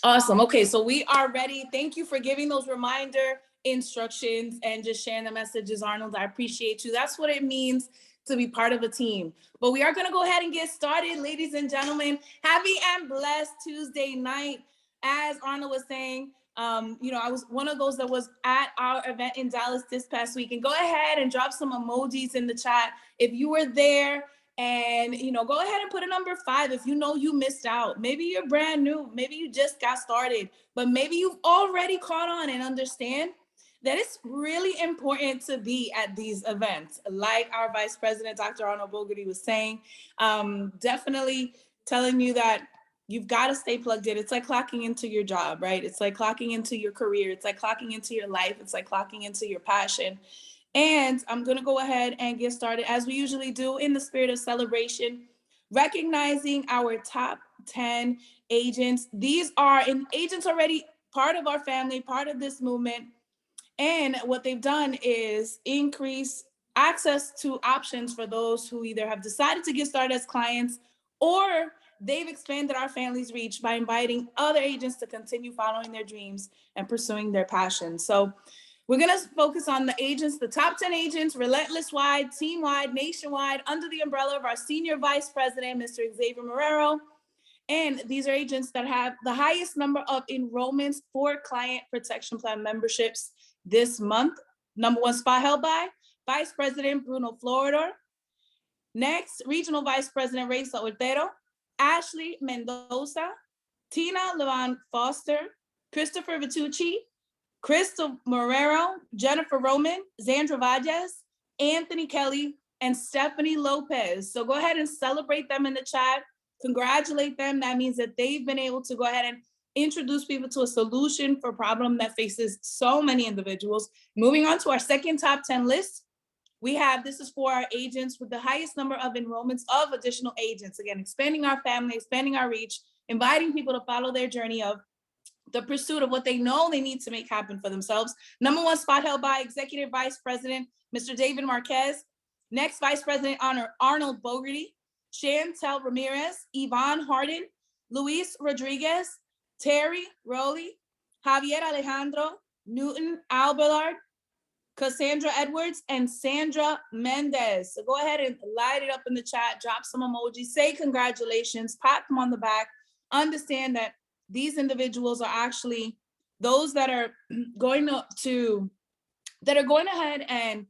Awesome. Okay, so we are ready. Thank you for giving those reminder instructions and just sharing the messages, Arnold. I appreciate you. That's what it means to be part of a team. But we are going to go ahead and get started, ladies and gentlemen. Happy and blessed Tuesday night. As Arnold was saying, I was one of those that was at our event in Dallas this past week. And go ahead and drop some emojis in the chat if you were there. And, go ahead and put a number 5 if you know you missed out. Maybe you're brand new. Maybe you just got started, but maybe you've already caught on and understand that it's really important to be at these events. Like our Vice President, Dr. Arnold Bogarty, was saying, definitely telling you that you've got to stay plugged in. It's like clocking into your job, right? It's like clocking into your career. It's like clocking into your life. It's like clocking into your passion. And I'm going to go ahead and get started, as we usually do, in the spirit of celebration, recognizing our top 10 agents. These are agents already part of our family, part of this movement. And what they've done is increase access to options for those who either have decided to get started as clients, or they've expanded our family's reach by inviting other agents to continue following their dreams and pursuing their passions. So we're going to focus on the agents, the top 10 agents, relentless-wide, team-wide, nationwide, under the umbrella of our Senior Vice President, Mr. Xavier Marrero. And these are agents that have the highest number of enrollments for client protection plan memberships this month. Number 1 spot held by Vice President Bruno Floridor. Next, Regional Vice President Reza Ortero, Ashley Mendoza, Tina Levan Foster, Christopher Vitucci, Crystal Marrero, Jennifer Roman, Zandra Valles, Anthony Kelly, and Stephanie Lopez. So go ahead and celebrate them in the chat. Congratulate them. That means that they've been able to go ahead and introduce people to a solution for a problem that faces so many individuals. Moving on to our second top 10 list, we have, this is for our agents with the highest number of enrollments of additional agents. Again, expanding our family, expanding our reach, inviting people to follow their journey of the pursuit of what they know they need to make happen for themselves. Number 1 spot held by Executive Vice President, Mr. David Marquez. Next, Vice President Arnold Bogarty, Chantel Ramirez, Yvonne Harden, Luis Rodriguez, Terry Rowley, Javier Alejandro, Newton Albillard, Cassandra Edwards, and Sandra Mendez. So go ahead and light it up in the chat, drop some emojis, say congratulations, pat them on the back, understand that these individuals are actually those that are going ahead and,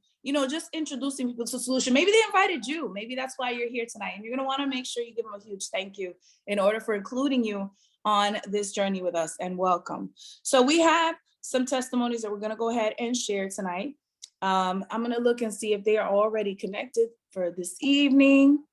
just introducing people to the solution. Maybe they invited you. Maybe that's why you're here tonight. And you're going to want to make sure you give them a huge thank you in order for including you on this journey with us, and welcome. So we have some testimonies that we're going to go ahead and share tonight. I'm going to look and see if they are already connected for this evening.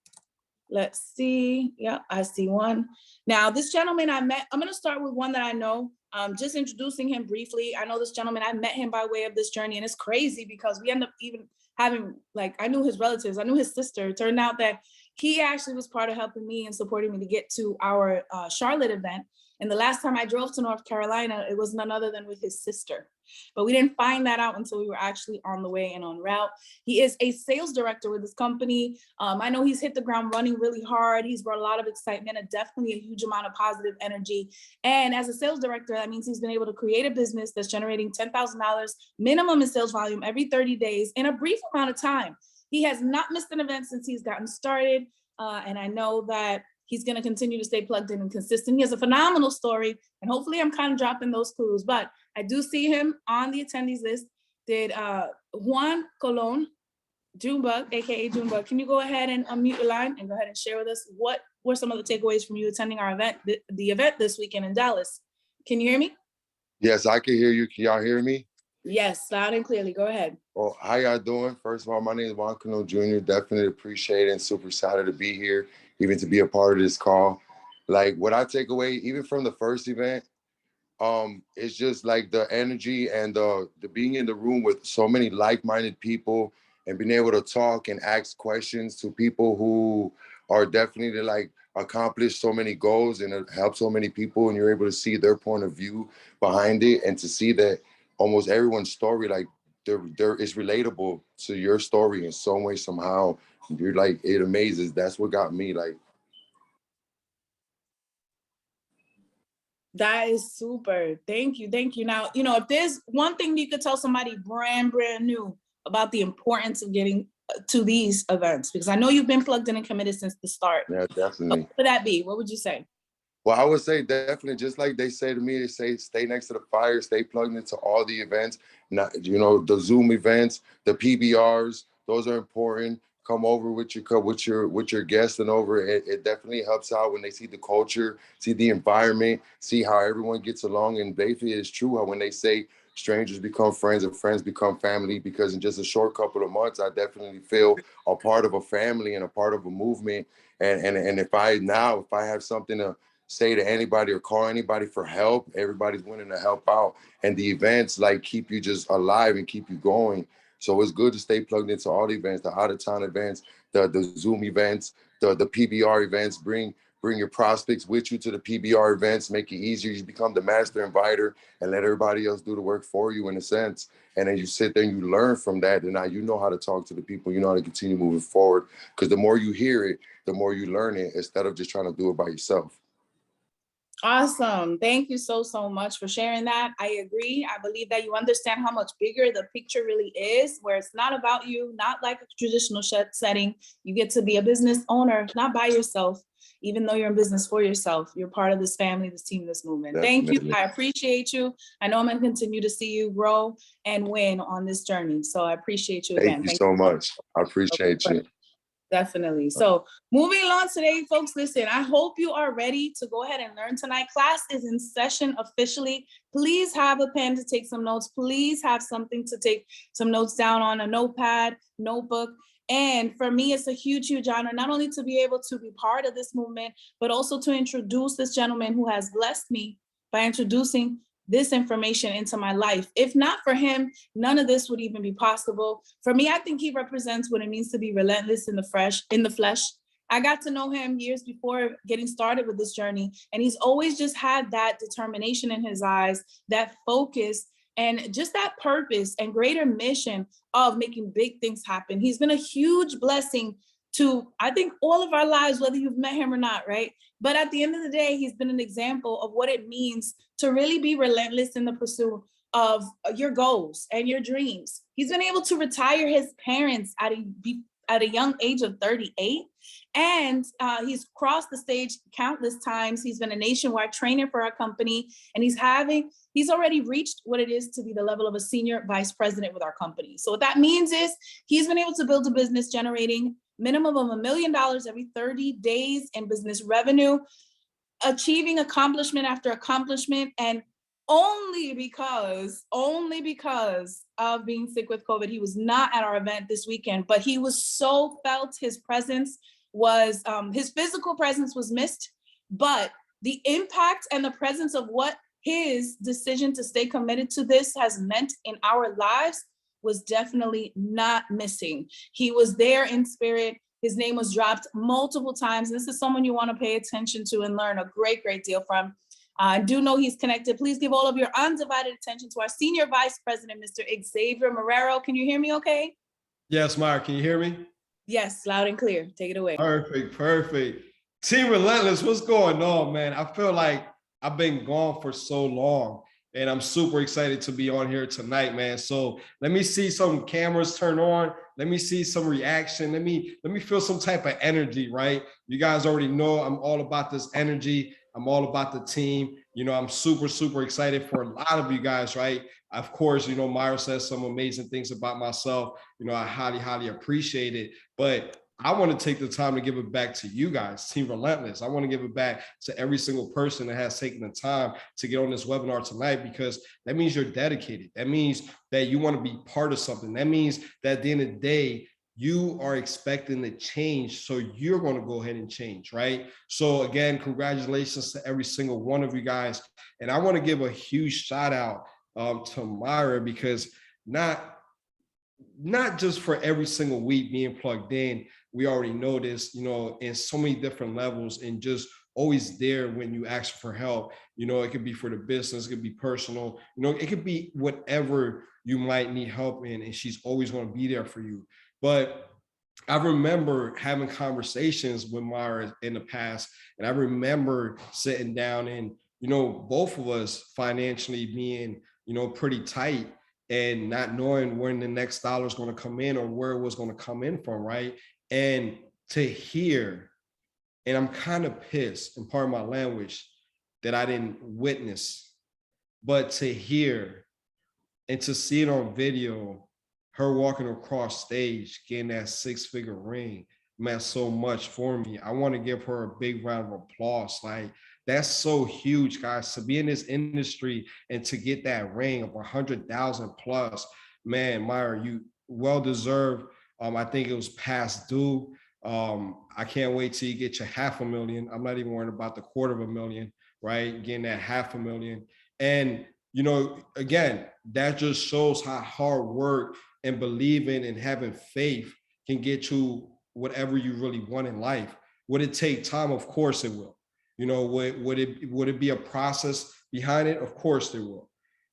Let's see. Yeah, I see one. Now, this gentleman I met, I'm going to start with one that I know, just introducing him briefly. I know this gentleman, I met him by way of this journey, and it's crazy because we end up even having, I knew his relatives, I knew his sister. It turned out that he actually was part of helping me and supporting me to get to our Charlotte event. And the last time I drove to North Carolina, it was none other than with his sister. But we didn't find that out until we were actually on the way and en route. He is a sales director with this company. I know he's hit the ground running really hard. He's brought a lot of excitement and definitely a huge amount of positive energy. And as a sales director, that means he's been able to create a business that's generating $10,000 minimum in sales volume every 30 days in a brief amount of time. He has not missed an event since he's gotten started. And I know that he's going to continue to stay plugged in and consistent. He has a phenomenal story, and hopefully I'm kind of dropping those clues, but I do see him on the attendees list. Did Juan Colon, Junebug, AKA Junebug, can you go ahead and unmute your line and go ahead and share with us what were some of the takeaways from you attending our event, the event this weekend in Dallas? Can you hear me? Yes, I can hear you. Can y'all hear me? Yes, loud and clearly. Go ahead. Well, how y'all doing? First of all, my name is Juan Colon Jr. Definitely appreciate it and super excited to be here, even to be a part of this call. What I take away, even from the first event, it's just the energy and the being in the room with so many like-minded people and being able to talk and ask questions to people who are definitely accomplish so many goals and help so many people, and you're able to see their point of view behind it, and to see that almost everyone's story, there is relatable to your story in some way, somehow. You're it amazes. That's what got me That is super. Thank you. Thank you. Now, you know, if there's one thing you could tell somebody brand new about the importance of getting to these events, because I know you've been plugged in and committed since the start. Yeah, What definitely. would that be? What would you say? Well, I would say definitely, just like they say to me, they say stay next to the fire, stay plugged into all the events. Not, you know, the Zoom events, the PBRs, those are important. Come over with your guests and over. It definitely helps out when they see the culture, see the environment, see how everyone gets along. And basically, it's true how when they say strangers become friends and friends become family. Because in just a short couple of months, I definitely feel a part of a family and a part of a movement. And if I have something to say to anybody or call anybody for help, everybody's willing to help out. And the events like keep you just alive and keep you going. So it's good to stay plugged into all the events, the out of town events, the Zoom events, the PBR events. Bring your prospects with you to the PBR events, make it easier. You become the master inviter and let everybody else do the work for you in a sense. And then you sit there and you learn from that. And now you know how to talk to the people, you know how to continue moving forward. Because the more you hear it, the more you learn it instead of just trying to do it by yourself. Awesome. Thank you so much for sharing that. I agree. I believe that you understand how much bigger the picture really is, where it's not about you, not like a traditional setting. You get to be a business owner, not by yourself, even though you're in business for yourself. You're part of this family, this team, this movement. Thank you. Definitely. I appreciate you. I know I'm going to continue to see you grow and win on this journey. So I appreciate you again. Thank you so much. I appreciate you. Definitely. So moving along today, folks, listen, I hope you are ready to go ahead and learn tonight. Class is in session officially. Please have a pen to take some notes. Please have something to take some notes down on, a notepad, notebook. And for me, it's a huge honor, not only to be able to be part of this movement, but also to introduce this gentleman who has blessed me by introducing this information into my life. If not for him, none of this would even be possible. For me, I think he represents what it means to be relentless in the flesh. I got to know him years before getting started with this journey, and he's always just had that determination in his eyes, that focus, and just that purpose and greater mission of making big things happen. He's been a huge blessing to, I think, all of our lives, whether you've met him or not, right? But at the end of the day, he's been an example of what it means to really be relentless in the pursuit of your goals and your dreams. He's been able to retire his parents at a young age of 38. And he's crossed the stage countless times. He's been a nationwide trainer for our company, and he's already reached what it is to be the level of a senior vice president with our company. So what that means is he's been able to build a business generating minimum of $1 million every 30 days in business revenue, achieving accomplishment after accomplishment, and only because of being sick with COVID, he was not at our event this weekend, but he was so felt. His presence was, his physical presence was missed, but the impact and the presence of what his decision to stay committed to this has meant in our lives was definitely not missing. He was there in spirit. His name was dropped multiple times. This is someone you want to pay attention to and learn a great deal from. I do know he's connected. Please give all of your undivided attention to our Senior Vice President, Mr. Xavier Marrero. Can you hear me okay? Yes, Mara, can you hear me? Yes, loud and clear. Take it away. Perfect. Team Relentless, what's going on, man? I feel like I've been gone for so long, and I'm super excited to be on here tonight, man. So let me see some cameras turn on. Let me see some reaction. Let me feel some type of energy, right? You guys already know I'm all about this energy. I'm all about the team. You know, I'm super excited for a lot of you guys, right? Of course, you know, Myra says some amazing things about myself. You know, I highly appreciate it. But I want to take the time to give it back to you guys, Team Relentless. I want to give it back to every single person that has taken the time to get on this webinar tonight, because that means you're dedicated. That means that you want to be part of something. That means that at the end of the day, you are expecting to change. So you're going to go ahead and change, right? So again, congratulations to every single one of you guys. And I want to give a huge shout out to Myra, because not just for every single week being plugged in, we already know this, you know, in so many different levels, and just always there when you ask for help. You know, it could be for the business, it could be personal, you know, it could be whatever you might need help in, and she's always going to be there for you. But I remember having conversations with Myra in the past, and I remember sitting down and both of us financially being, pretty tight and not knowing when the next dollar is going to come in or where it was going to come in from, right? And to hear, and I'm kind of pissed, and part of my language, that I didn't witness, but to hear and to see it on video, her walking across stage, getting that 6-figure ring, meant so much for me. I want to give her a big round of applause. Like, that's so huge, guys, to be in this industry and to get that ring of 100,000 plus. Man, Myra, you well deserved. I think it was past due. I can't wait till you get your $500,000. I'm not even worried about the $250,000, right? Getting that $500,000. And, again, that just shows how hard work and believing and having faith can get you whatever you really want in life. Would it take time? Of course it will. Would it be a process behind it? Of course there will.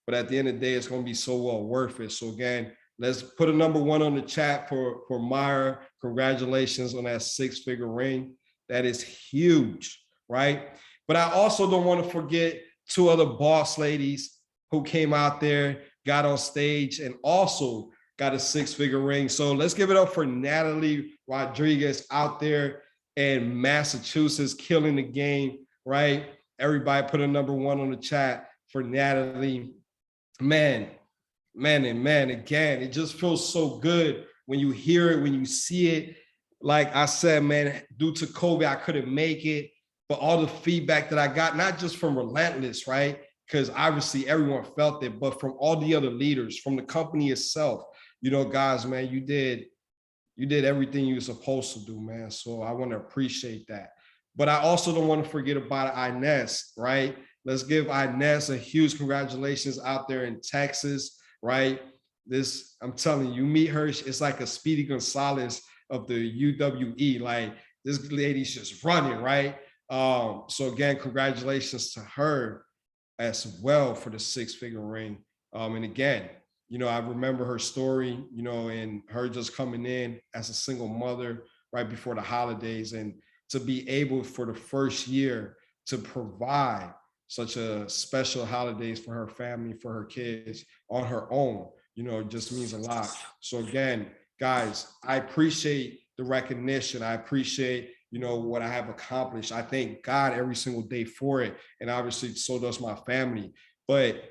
But at the end of the day, it's going to be so well worth it. So again, let's put a number 1 on the chat for Myra. Congratulations on that 6-figure ring. That is huge, right? But I also don't want to forget 2 other boss ladies who came out there, got on stage, and also got a 6-figure ring. So let's give it up for Natalie Rodriguez out there in Massachusetts, killing the game, right? Everybody put a number 1 on the chat for Natalie. Man, again, it just feels so good when you hear it, when you see it. Like I said, man, due to COVID, I couldn't make it, but all the feedback that I got, not just from Relentless, right? Because obviously everyone felt it, but from all the other leaders, from the company itself, guys, man, you did everything you were supposed to do, man. So I want to appreciate that. But I also don't want to forget about Inez, right? Let's give Inez a huge congratulations out there in Texas, right? I'm telling you, meet her, it's like a Speedy Gonzalez of the UWE. Like, this lady's just running, right? So again, congratulations to her as well for the 6-figure ring. And again, I remember her story, and her just coming in as a single mother right before the holidays, and to be able for the first year to provide such a special holidays for her family, for her kids on her own, it just means a lot. So again, guys, I appreciate the recognition. I appreciate, what I have accomplished. I thank God every single day for it. And obviously so does my family. But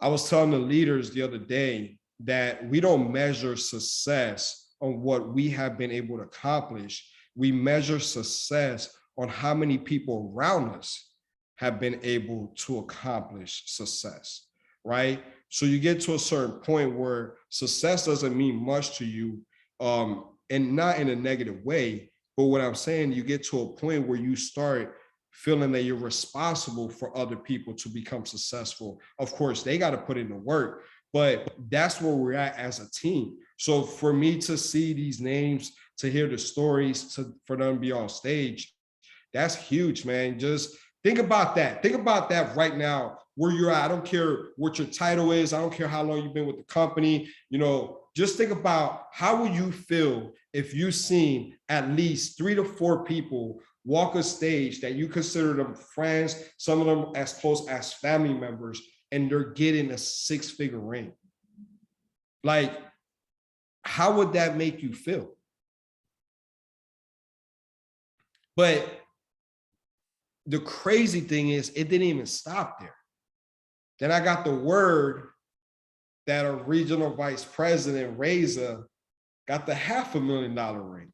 I was telling the leaders the other day that we don't measure success on what we have been able to accomplish. We measure success on how many people around us have been able to accomplish success, right? So you get to a certain point where success doesn't mean much to you, and not in a negative way. But what I'm saying, you get to a point where you start feeling that you're responsible for other people to become successful. Of course, they got to put in the work, but that's where we're at as a team. So for me to see these names, to hear the stories, for them to be on stage, that's huge, man. Just think about that. Think about that right now, where you're at. I don't care what your title is. I don't care how long you've been with the company. Just think about how would you feel if you've seen at least 3 to 4 people walk a stage that you consider them friends, some of them as close as family members, and they're getting a 6-figure ring. Like, how would that make you feel? But the crazy thing is, it didn't even stop there. Then I got the word that a regional vice president, Reza, got the $500,000 ring.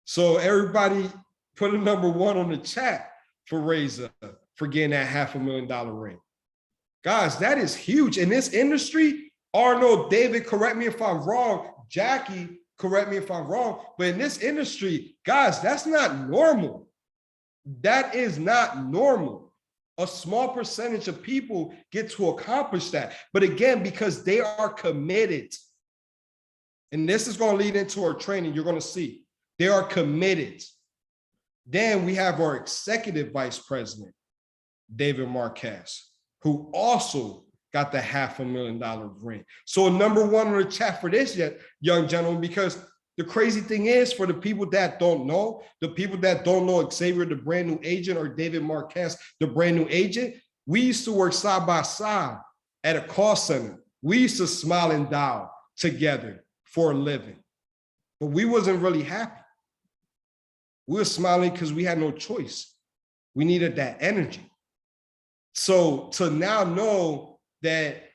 So everybody put a number 1 on the chat for Reza for getting that $500,000 ring. Guys, that is huge. In this industry, Arnold, David, correct me if I'm wrong. Jackie, correct me if I'm wrong. But in this industry, guys, that's not normal. That is not normal. A small percentage of people get to accomplish that. But again, because they are committed. And this is going to lead into our training. You're going to see. They are committed. Then we have our executive vice president, David Marquez, who also got the $500,000 ring. So number 1 on the chat for this young gentleman, because The crazy thing is, for the people that don't know, Xavier, the brand new agent, or David Marquez, the brand new agent, we used to work side by side at a call center. We used to smile and dial together for a living, but we wasn't really happy. We were smiling because we had no choice. We needed that energy. So to now know that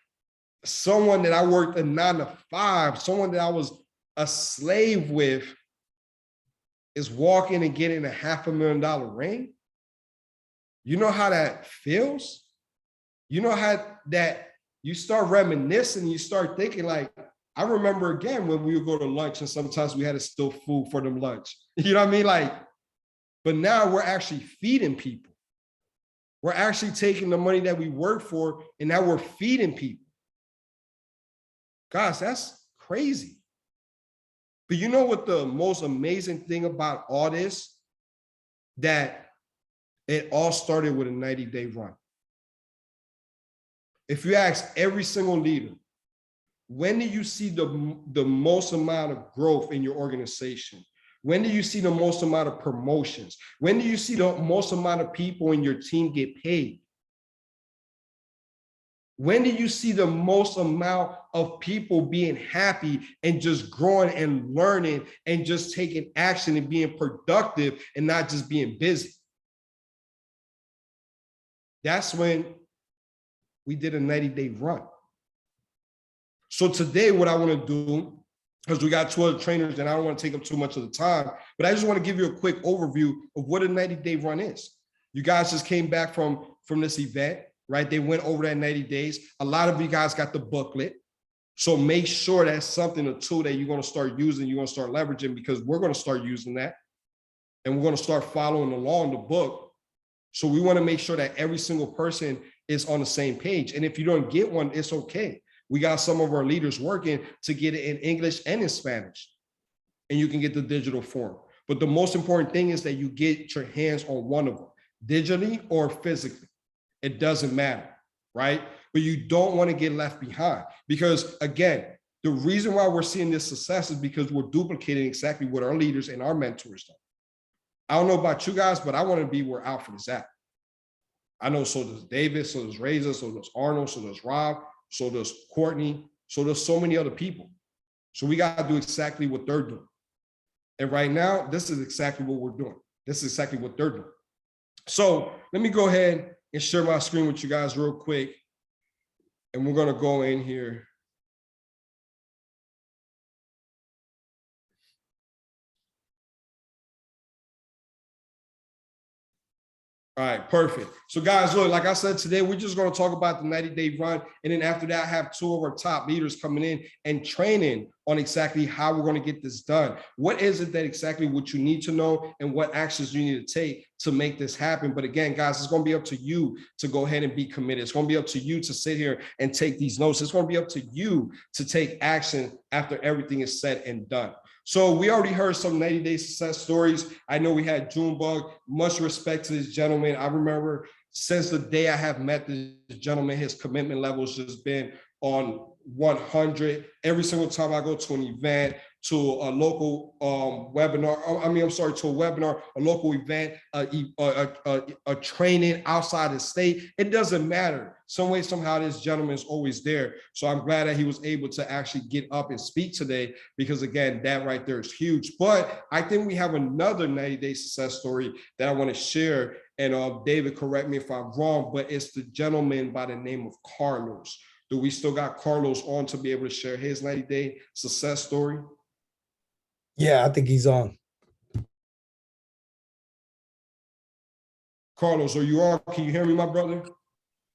someone that I worked a 9 to 5, someone that I was a slave with, is walking and getting a $500,000 ring. You know how that feels? You know how that you start reminiscing, you start thinking like, I remember again when we would go to lunch and sometimes we had to steal food for them lunch. You know what I mean? Like, but now we're actually feeding people. We're actually taking the money that we work for and now we're feeding people. Gosh, that's crazy. But you know what the most amazing thing about all this? That it all started with a 90-day run. If you ask every single leader, when do you see the most amount of growth in your organization? When do you see the most amount of promotions? When do you see the most amount of people in your team get paid? When do you see the most amount of people being happy and just growing and learning and just taking action and being productive and not just being busy? That's when we did a 90-day run. So today, what I want to do, because we got 2 other trainers and I don't want to take up too much of the time, but I just want to give you a quick overview of what a 90-day run is. You guys just came back from this event, right? They went over that 90 days. A lot of you guys got the booklet. So make sure that's something, a tool that you're going to start using, you're going to start leveraging, because we're going to start using that. And we're going to start following along the book. So we want to make sure that every single person is on the same page. And if you don't get one, it's okay. We got some of our leaders working to get it in English and in Spanish. And you can get the digital form. But the most important thing is that you get your hands on one of them, digitally or physically. It doesn't matter, right? But you don't want to get left behind, because again, the reason why we're seeing this success is because we're duplicating exactly what our leaders and our mentors do. I don't know about you guys, but I want to be where Alfred is at. I know so does David, so does Reza, so does Arnold, so does Rob, so does Courtney, so does so many other people. So we got to do exactly what they're doing. And right now, this is exactly what we're doing. This is exactly what they're doing. So let me go ahead and share my screen with you guys real quick. And we're going to go in here. All right, perfect. So guys, look, like I said, today we're just going to talk about the 90-day run. And then after that, I have 2 of our top leaders coming in and training on exactly how we're going to get this done. What is it that exactly what you need to know and what actions you need to take to make this happen? But again, guys, it's going to be up to you to go ahead and be committed. It's going to be up to you to sit here and take these notes. It's going to be up to you to take action after everything is said and done. So we already heard some 90-day success stories. I know we had Junebug. Much respect to this gentleman. I remember since the day I have met this gentleman, his commitment level has just been on 100. Every single time I go to an event, to a local webinar, to a webinar, a local event, a training outside the state, it doesn't matter. Some way, somehow, this gentleman is always there. So I'm glad that he was able to actually get up and speak today, because again, that right there is huge. But I think we have another 90-day success story that I want to share. And David, correct me if I'm wrong, but it's the gentleman by the name of Carlos. Do we still got Carlos on to be able to share his 90-day success story? Yeah, I think he's on. Carlos, are you on? Can you hear me, my brother?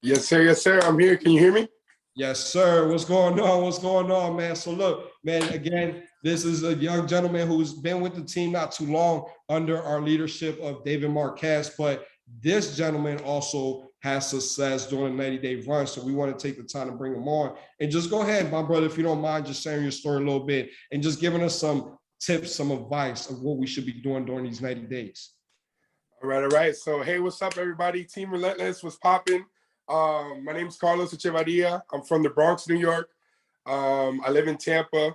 Yes, sir. Yes, sir. I'm here. Can you hear me? Yes, sir. What's going on? What's going on, man? So look, man, again, this is a young gentleman who's been with the team not too long under our leadership of David Marquez, but this gentleman also has success during a 90-day run. So we want to take the time to bring him on. And just go ahead, my brother, if you don't mind, just sharing your story a little bit and just giving us some tips, some advice of what we should be doing during these 90 days. All right. All right. So, hey, what's up, everybody? Team Relentless was popping. My name is Carlos Echevarria. I'm from the Bronx, New York. I live in Tampa.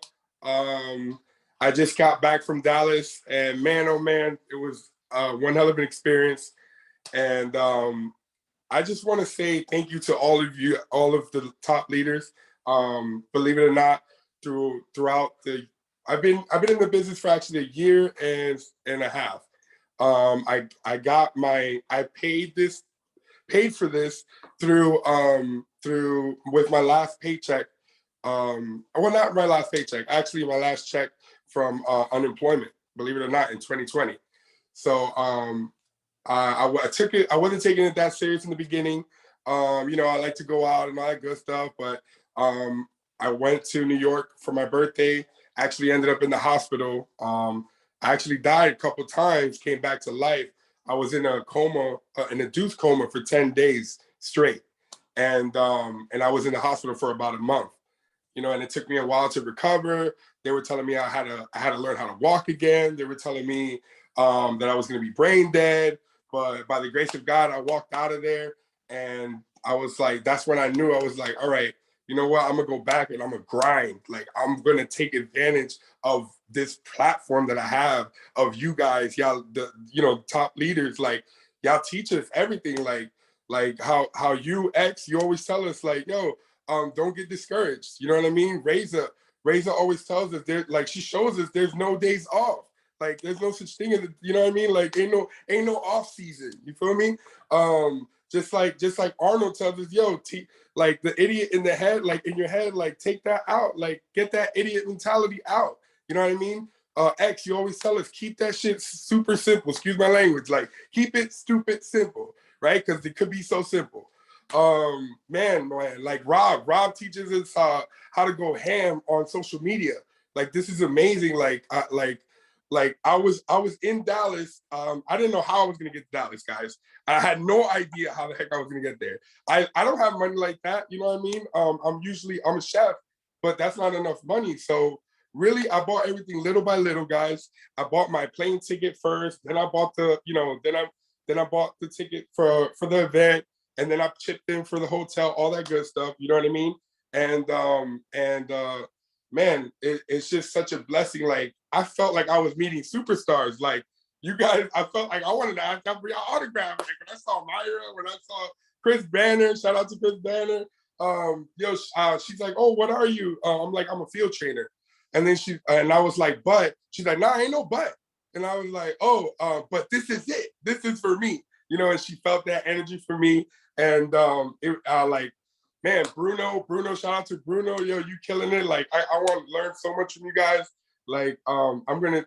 I just got back from Dallas, and man, oh man, it was one hell of an experience. And I just want to say thank you to all of you, all of the top leaders. Believe it or not, throughout the I've been in the business for actually a year and a half. I paid for this through with my last paycheck. Well, not my last paycheck, actually my last check from unemployment, believe it or not, in 2020. So I took it, I wasn't taking it that serious in the beginning. You know, I like to go out and all that good stuff, but I went to New York for my birthday, actually ended up in the hospital. I actually died a couple times, came back to life. I was in a coma, an induced coma for 10 days straight. And I was in the hospital for about a month, you know, and it took me a while to recover. They were telling me I had to learn how to walk again. They were telling me that I was going to be brain dead, but by the grace of God, I walked out of there, and I was like, that's when I knew. I was like, all right, you know what? I'm gonna go back and I'm gonna grind. Like, I'm gonna take advantage of this platform that I have, of you guys, y'all, the top leaders. Like, y'all teach us everything. Like how you always tell us, like, yo, don't get discouraged. You know what I mean? Reza always tells us, there, like, she shows us there's no days off. Like, there's no such thing as, you know what I mean? Like, ain't no off season. You feel me? Just like Arnold tells us, yo, like, the idiot in the head, like, in your head, like, take that out. Like, get that idiot mentality out. You know what I mean? X, you always tell us, keep that shit super simple. Excuse my language. Like, keep it stupid simple, right? Because it could be so simple. Man, like Rob teaches us how to go ham on social media. Like, this is amazing. Like I was in Dallas. I didn't know how I was gonna get to Dallas, guys. I had no idea how the heck I was gonna get there. I don't have money like that, you know what I mean? I'm a chef, but that's not enough money. So really, I bought everything little by little, guys. I bought my plane ticket first, then I bought then I bought the ticket for the event, and then I chipped in for the hotel, all that good stuff. You know what I mean? And man, it's just such a blessing. Like, I felt like I was meeting superstars. Like, you guys, I felt like I wanted to ask out for your autograph. Like, when I saw Marrero, when I saw Chris Banner, shout out to Chris Banner. She's like, oh, what are you? I'm like, I'm a field trainer. And then and I was like, but she's like, nah, ain't no but. And I was like, oh, but this is it. This is for me, you know. And she felt that energy for me. And like, man, Bruno, shout out to Bruno. Yo, you killing it. Like, I want to learn so much from you guys. Like, I'm gonna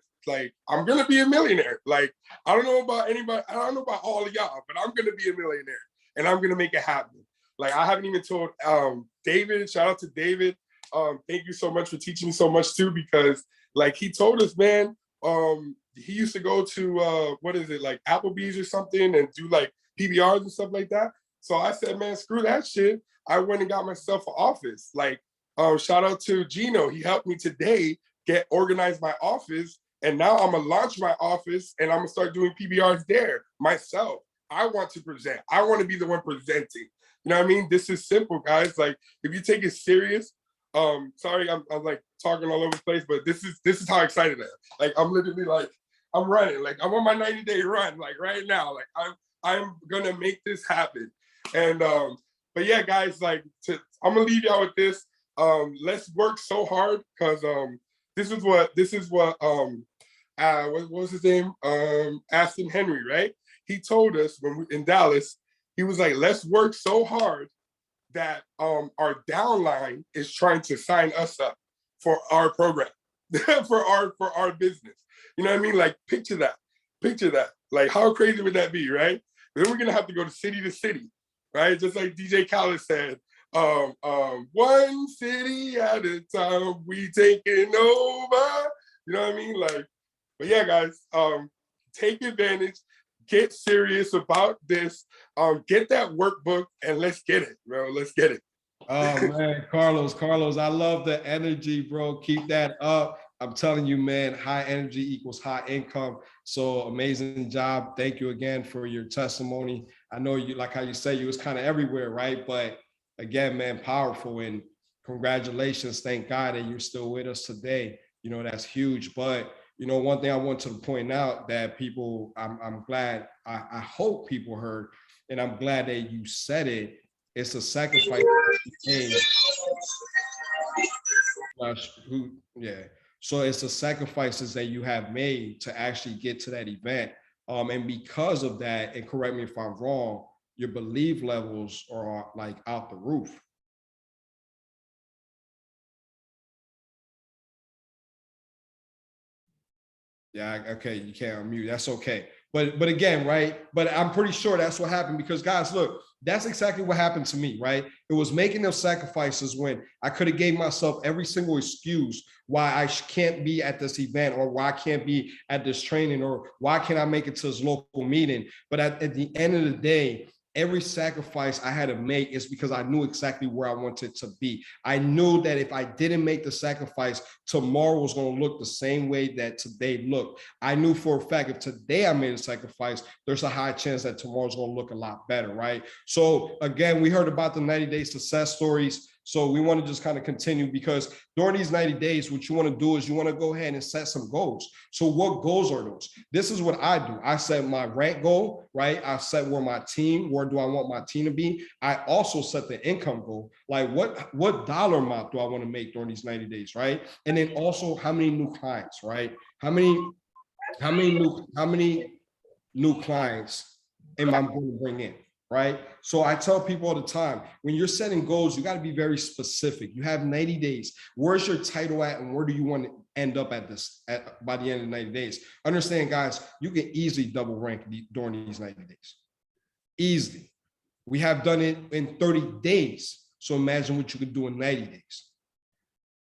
be a millionaire. Like, I don't know about anybody, I don't know about all of y'all, but I'm gonna be a millionaire, and I'm gonna make it happen. Like, I haven't even told David, shout out to David. Thank you so much for teaching me so much too, because, like, he told us, man, he used to go to what is it, like Applebee's or something, and do like PBRs and stuff like that. So I said, man, screw that shit. I went and got myself an office. Like, shout out to Gino. He helped me today organize my office. And now I'm gonna launch my office, and I'm gonna start doing PBRs there myself. I want to present. I want to be the one presenting. You know what I mean? This is simple, guys. Like, if you take it serious, sorry, I'm like talking all over the place, but this is how excited I am. Like, I'm literally like, I'm running. Like, I'm on my 90-day run, like, right now. Like, I'm gonna make this happen. And but yeah, guys, like, I'm gonna leave y'all with this. Let's work so hard, because this is what what was his name? Aston Henry, right? He told us when we in Dallas, he was like, let's work so hard that our downline is trying to sign us up for our program, for our business. You know what I mean? Like, picture that. Like, how crazy would that be, right? Then we're gonna have to go to city, right? Just like DJ Khaled said, one city at a time, we taking over. You know what I mean? Like, but yeah, guys, take advantage, get serious about this, get that workbook, and let's get it, bro. Let's get it. Oh man, Carlos, I love the energy, bro. Keep that up. I'm telling you, man, high energy equals high income. So amazing job. Thank you again for your testimony. I know you, like how you say, you was kind of everywhere, right? But again, man, powerful, and congratulations. Thank God that you're still with us today. You know, that's huge. But, you know, one thing I want to point out that people, I'm glad, I hope people heard, and I'm glad that you said it. It's a sacrifice. Yeah. So it's the sacrifices that you have made to actually get to that event. And because of that, and correct me if I'm wrong, your belief levels are like out the roof. Yeah, okay, you can't unmute. That's okay. But again, right? But I'm pretty sure that's what happened because guys, look, that's exactly what happened to me, right? It was making those sacrifices when I could have gave myself every single excuse why I can't be at this event or why I can't be at this training or why can't I make it to this local meeting. But at the end of the day, every sacrifice I had to make is because I knew exactly where I wanted to be. I knew that if I didn't make the sacrifice, tomorrow was going to look the same way that today looked. I knew for a fact if today I made a sacrifice, there's a high chance that tomorrow's going to look a lot better, right? So again, we heard about the 90-day success stories. So we want to just kind of continue because during these 90 days, what you want to do is you want to go ahead and set some goals. So what goals are those? This is what I do. I set my rank goal, right? I set where do I want my team to be? I also set the income goal. Like what dollar amount do I want to make during these 90 days, right? And then also how many new clients, right? How many new clients am I going to bring in? Right? So I tell people all the time, when you're setting goals, you got to be very specific. You have 90 days. Where's your title at and where do you want to end up by the end of the 90 days? Understand, guys, you can easily double rank during these 90 days. Easily. We have done it in 30 days. So imagine what you could do in 90 days.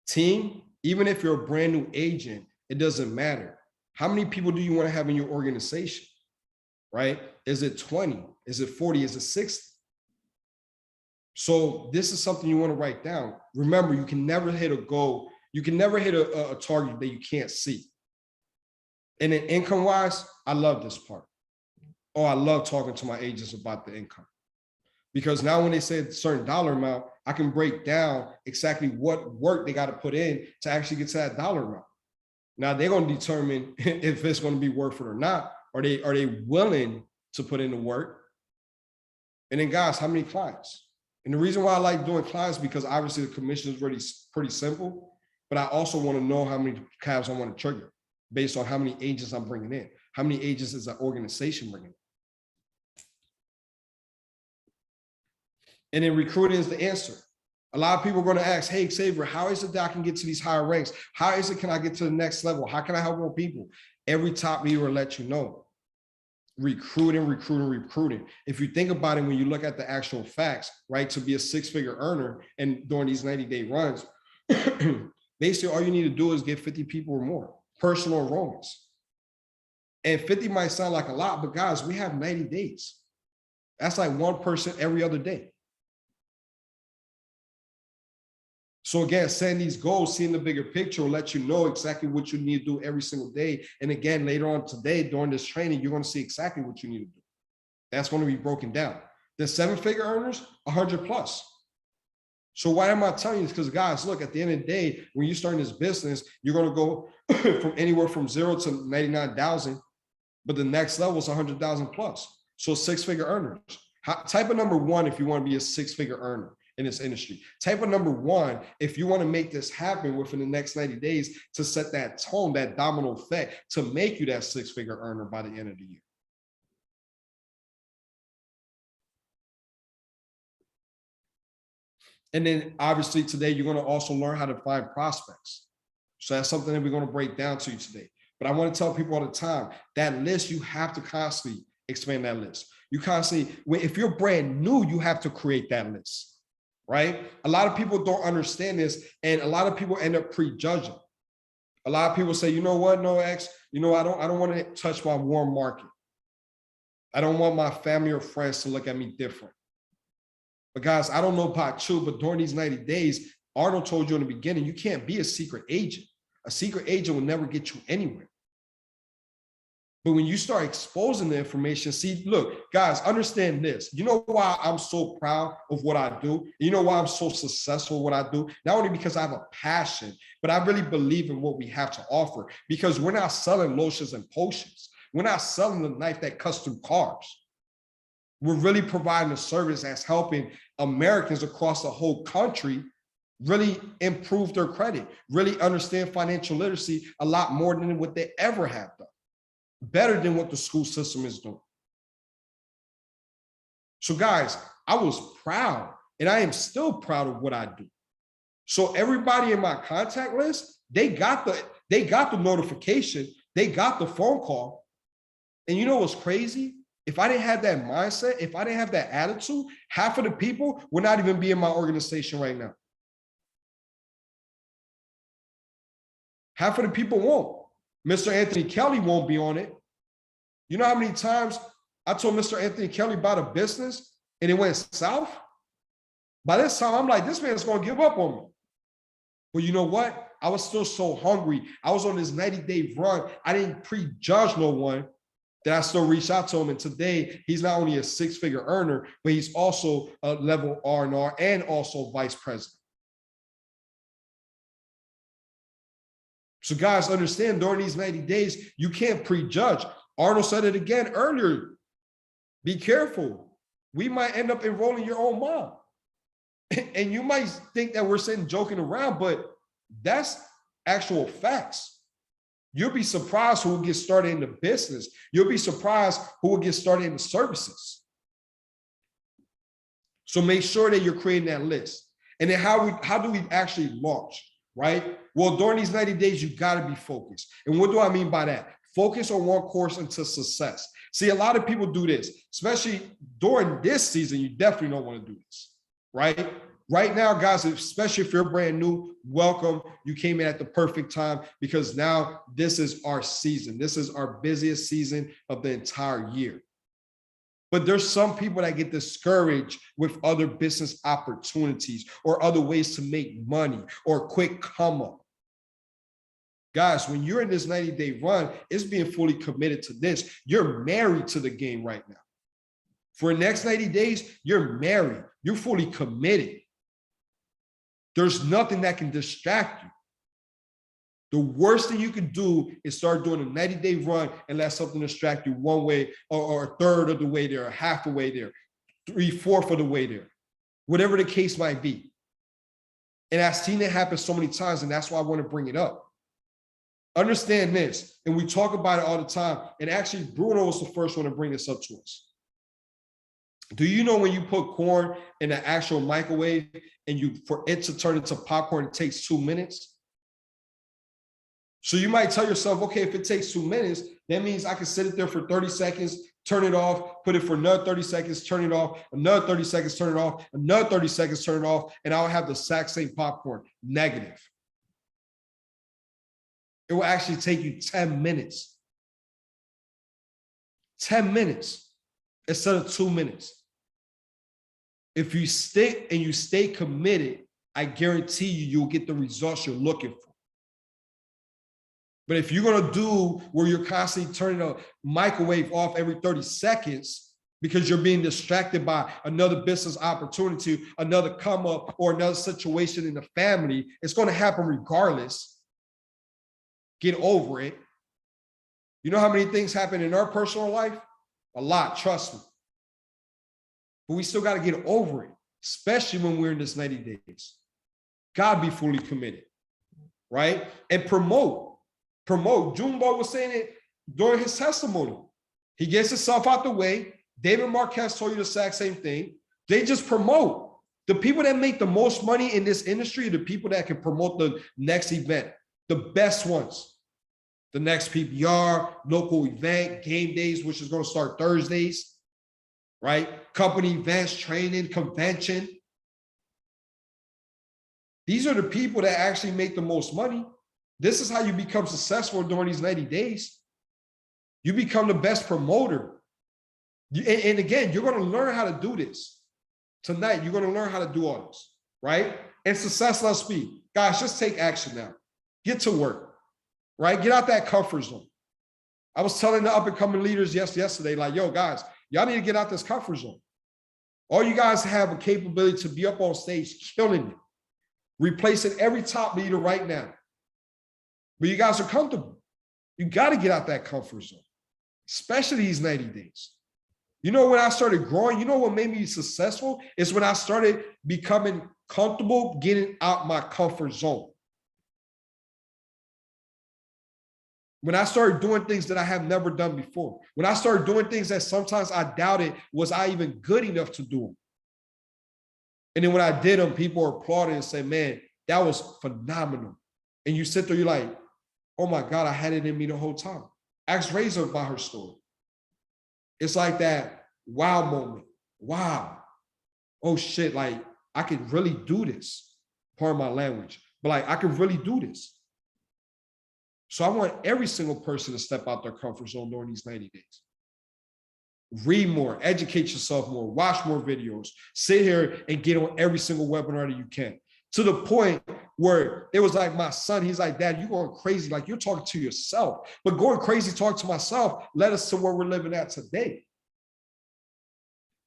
Team, even if you're a brand new agent, it doesn't matter. How many people do you want to have in your organization? Right? Is it 20? Is it 40? Is it 60? So this is something you want to write down. Remember, you can never hit a goal. You can never hit a target that you can't see. And then income-wise, I love this part. Oh, I love talking to my agents about the income. Because now when they say a certain dollar amount, I can break down exactly what work they got to put in to actually get to that dollar amount. Now they're going to determine if it's going to be worth it or not. Are they willing to put in the work? And then guys, how many clients? And the reason why I like doing clients because obviously the commission is really pretty simple, but I also want to know how many calves I want to trigger based on how many agents I'm bringing in. How many agents is that organization bringing in? And then recruiting is the answer. A lot of people are going to ask, hey, Xavier, how is it that I can get to these higher ranks? How is it can I get to the next level? How can I help more people? Every top leader will let you know. Recruiting. If you think about it, when you look at the actual facts, right, to be a six-figure earner and during these 90-day runs, basically all you need to do is get 50 people or more, personal enrollments. And 50 might sound like a lot, but guys, we have 90 days. That's like one person every other day. So again, setting these goals, seeing the bigger picture will let you know exactly what you need to do every single day. And again, later on today, during this training, you're going to see exactly what you need to do. That's going to be broken down. The seven-figure earners, 100 plus. So why am I telling you this? Because guys, look, at the end of the day, when you start this business, you're going to go from anywhere from 0 to 99,000, but the next level is 100,000 plus. So six-figure earners. Type of number one if you want to be a six-figure earner in this industry. Type of number one if you want to make this happen within the next 90 days to set that tone, that domino effect to make you that six-figure earner by the end of the year. And then obviously today, you're going to also learn how to find prospects. So that's something that we're going to break down to you today. But I want to tell people all the time, that list, you have to constantly expand that list. You constantly, if you're brand new, you have to create that list. Right? A lot of people don't understand this, and a lot of people end up prejudging. A lot of people say, you know what, no, X, you know, I don't want to touch my warm market. I don't want my family or friends to look at me different. But guys, I don't know about you, but during these 90 days, Arnold told you in the beginning, you can't be a secret agent. A secret agent will never get you anywhere. But when you start exposing the information, see, look, guys, understand this. You know why I'm so proud of what I do? You know why I'm so successful at what I do? Not only because I have a passion, but I really believe in what we have to offer, because we're not selling lotions and potions. We're not selling the knife that cuts through cars. We're really providing a service that's helping Americans across the whole country really improve their credit, really understand financial literacy a lot more than what they ever have done. Better than what the school system is doing. So guys, I was proud, and I am still proud of what I do. So everybody in my contact list, they got the notification, they got the phone call. And you know what's crazy? If I didn't have that mindset, if I didn't have that attitude, half of the people would not even be in my organization right now. Half of the people won't. Mr. Anthony Kelly won't be on it. You know how many times I told Mr. Anthony Kelly about a business and it went south? By this time, I'm like, this man's going to give up on me. But you know what? I was still so hungry. I was on this 90-day run. I didn't prejudge no one, that I still reached out to him. And today, he's not only a six-figure earner, but he's also a level R&R and also vice president. So guys, understand, during these 90 days, you can't prejudge. Arnold said it again earlier. Be careful. We might end up enrolling your own mom. And you might think that we're sitting joking around, but that's actual facts. You'll be surprised who will get started in the business. You'll be surprised who will get started in the services. So make sure that you're creating that list. And then how do we actually launch? Right? Well, during these 90 days, you got to be focused. And what do I mean by that? Focus on one course until success. See, a lot of people do this, especially during this season. You definitely don't want to do this, right? Right now, guys, especially if you're brand new, welcome. You came in at the perfect time, because now this is our season. This is our busiest season of the entire year. But there's some people that get discouraged with other business opportunities or other ways to make money or quick come up. Guys, when you're in this 90-day run, it's being fully committed to this. You're married to the game right now. For the next 90 days, you're married. You're fully committed. There's nothing that can distract you. The worst thing you can do is start doing a 90-day run and let something distract you one way or a third of the way there, or half the way there, 3/4 of the way there, whatever the case might be. And I've seen it happen so many times, and that's why I want to bring it up. Understand this, and we talk about it all the time, and actually Bruno was the first one to bring this up to us. Do you know when you put corn in an actual microwave and for it to turn into popcorn, it takes 2 minutes? So you might tell yourself, okay, if it takes 2 minutes, that means I can sit it there for 30 seconds, turn it off, put it for another 30 seconds, turn it off, another 30 seconds, turn it off, another 30 seconds, turn it off, and I'll have the exact same popcorn. Negative. It will actually take you 10 minutes. 10 minutes instead of 2 minutes. If you stick and you stay committed, I guarantee you'll get the results you're looking for. But if you're going to do where you're constantly turning a microwave off every 30 seconds because you're being distracted by another business opportunity, another come up, or another situation in the family, it's going to happen regardless. Get over it. You know how many things happen in our personal life? A lot, trust me. But we still got to get over it, especially when we're in this 90 days. Got to be fully committed, right? And promote. Jumbo was saying it during his testimony. He gets himself out the way. David Marquez told you the exact same thing. They just promote. The people that make the most money in this industry are the people that can promote the next event, the best ones. The next PBR, local event, game days, which is going to start Thursdays, right? Company events, training, convention. These are the people that actually make the most money. This is how you become successful during these 90 days. You become the best promoter. And again, you're going to learn how to do this. Tonight, you're going to learn how to do all this, right? And success loves speed. Guys, just take action now. Get to work, right? Get out that comfort zone. I was telling the up and coming leaders yesterday, like, yo, guys, y'all need to get out this comfort zone. All you guys have a capability to be up on stage, killing it, replacing every top leader right now. But you guys are comfortable. You got to get out that comfort zone, especially these 90 days. You know, when I started growing, you know what made me successful is when I started becoming comfortable getting out my comfort zone. When I started doing things that I have never done before. When I started doing things that sometimes I doubted, was I even good enough to do them? And then when I did them, people applauded and said, man, that was phenomenal. And you sit there, you're like, oh my God, I had it in me the whole time. Ask Razor about her story. It's like that wow moment. Wow. Oh shit, like I could really do this. Pardon my language, but like I could really do this. So I want every single person to step out their comfort zone during these 90 days. Read more, educate yourself more, watch more videos, sit here and get on every single webinar that you can. To the point where it was like my son, he's like, Dad, you're going crazy. Like you're talking to yourself, but going crazy talking to myself led us to where we're living at today.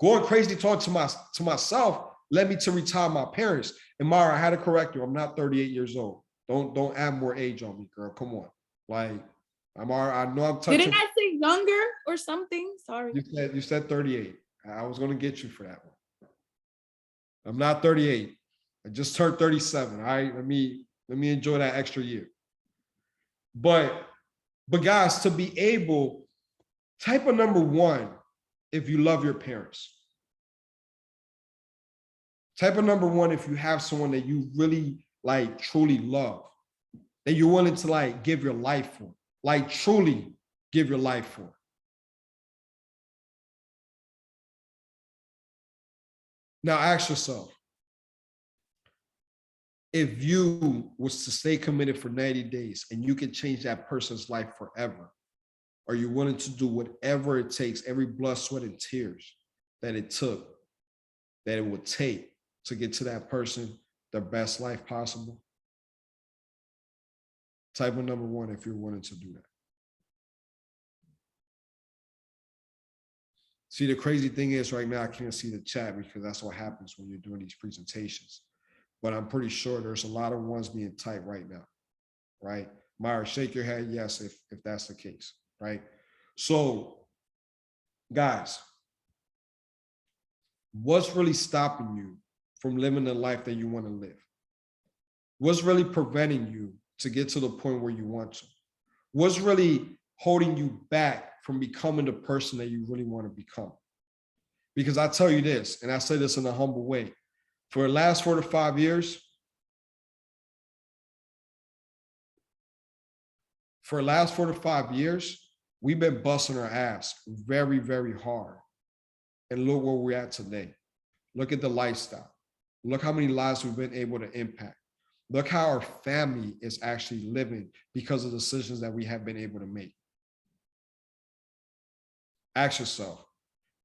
Going crazy talking to myself led me to retire my parents. And Mara, I had to correct you. I'm not 38 years old. Don't add more age on me, girl. Come on. Like I know I'm touching. Didn't I say younger or something? Sorry. You said 38. I was going to get you for that one. I'm not 38. I just turned 37. All right, let me enjoy that extra year. But guys, to be able, type of number one, if you love your parents. Type of number one, if you have someone that you really like, truly love, that you're willing to like give your life for, like truly give your life for. Now ask yourself, if you was to stay committed for 90 days and you can change that person's life forever, are you willing to do whatever it takes, every blood, sweat, and tears that it would take to get to that person the best life possible? Type of number one if you're willing to do that. See, the crazy thing is right now, I can't see the chat because that's what happens when you're doing these presentations. But I'm pretty sure there's a lot of ones being typed right now, right? Myra, shake your head yes if that's the case, right? So, guys, what's really stopping you from living the life that you want to live? What's really preventing you to get to the point where you want to? What's really holding you back from becoming the person that you really want to become? Because I tell you this, and I say this in a humble way, for the last 4 to 5 years, we've been busting our ass very, very hard. And look where we're at today. Look at the lifestyle. Look how many lives we've been able to impact. Look how our family is actually living because of the decisions that we have been able to make. Ask yourself,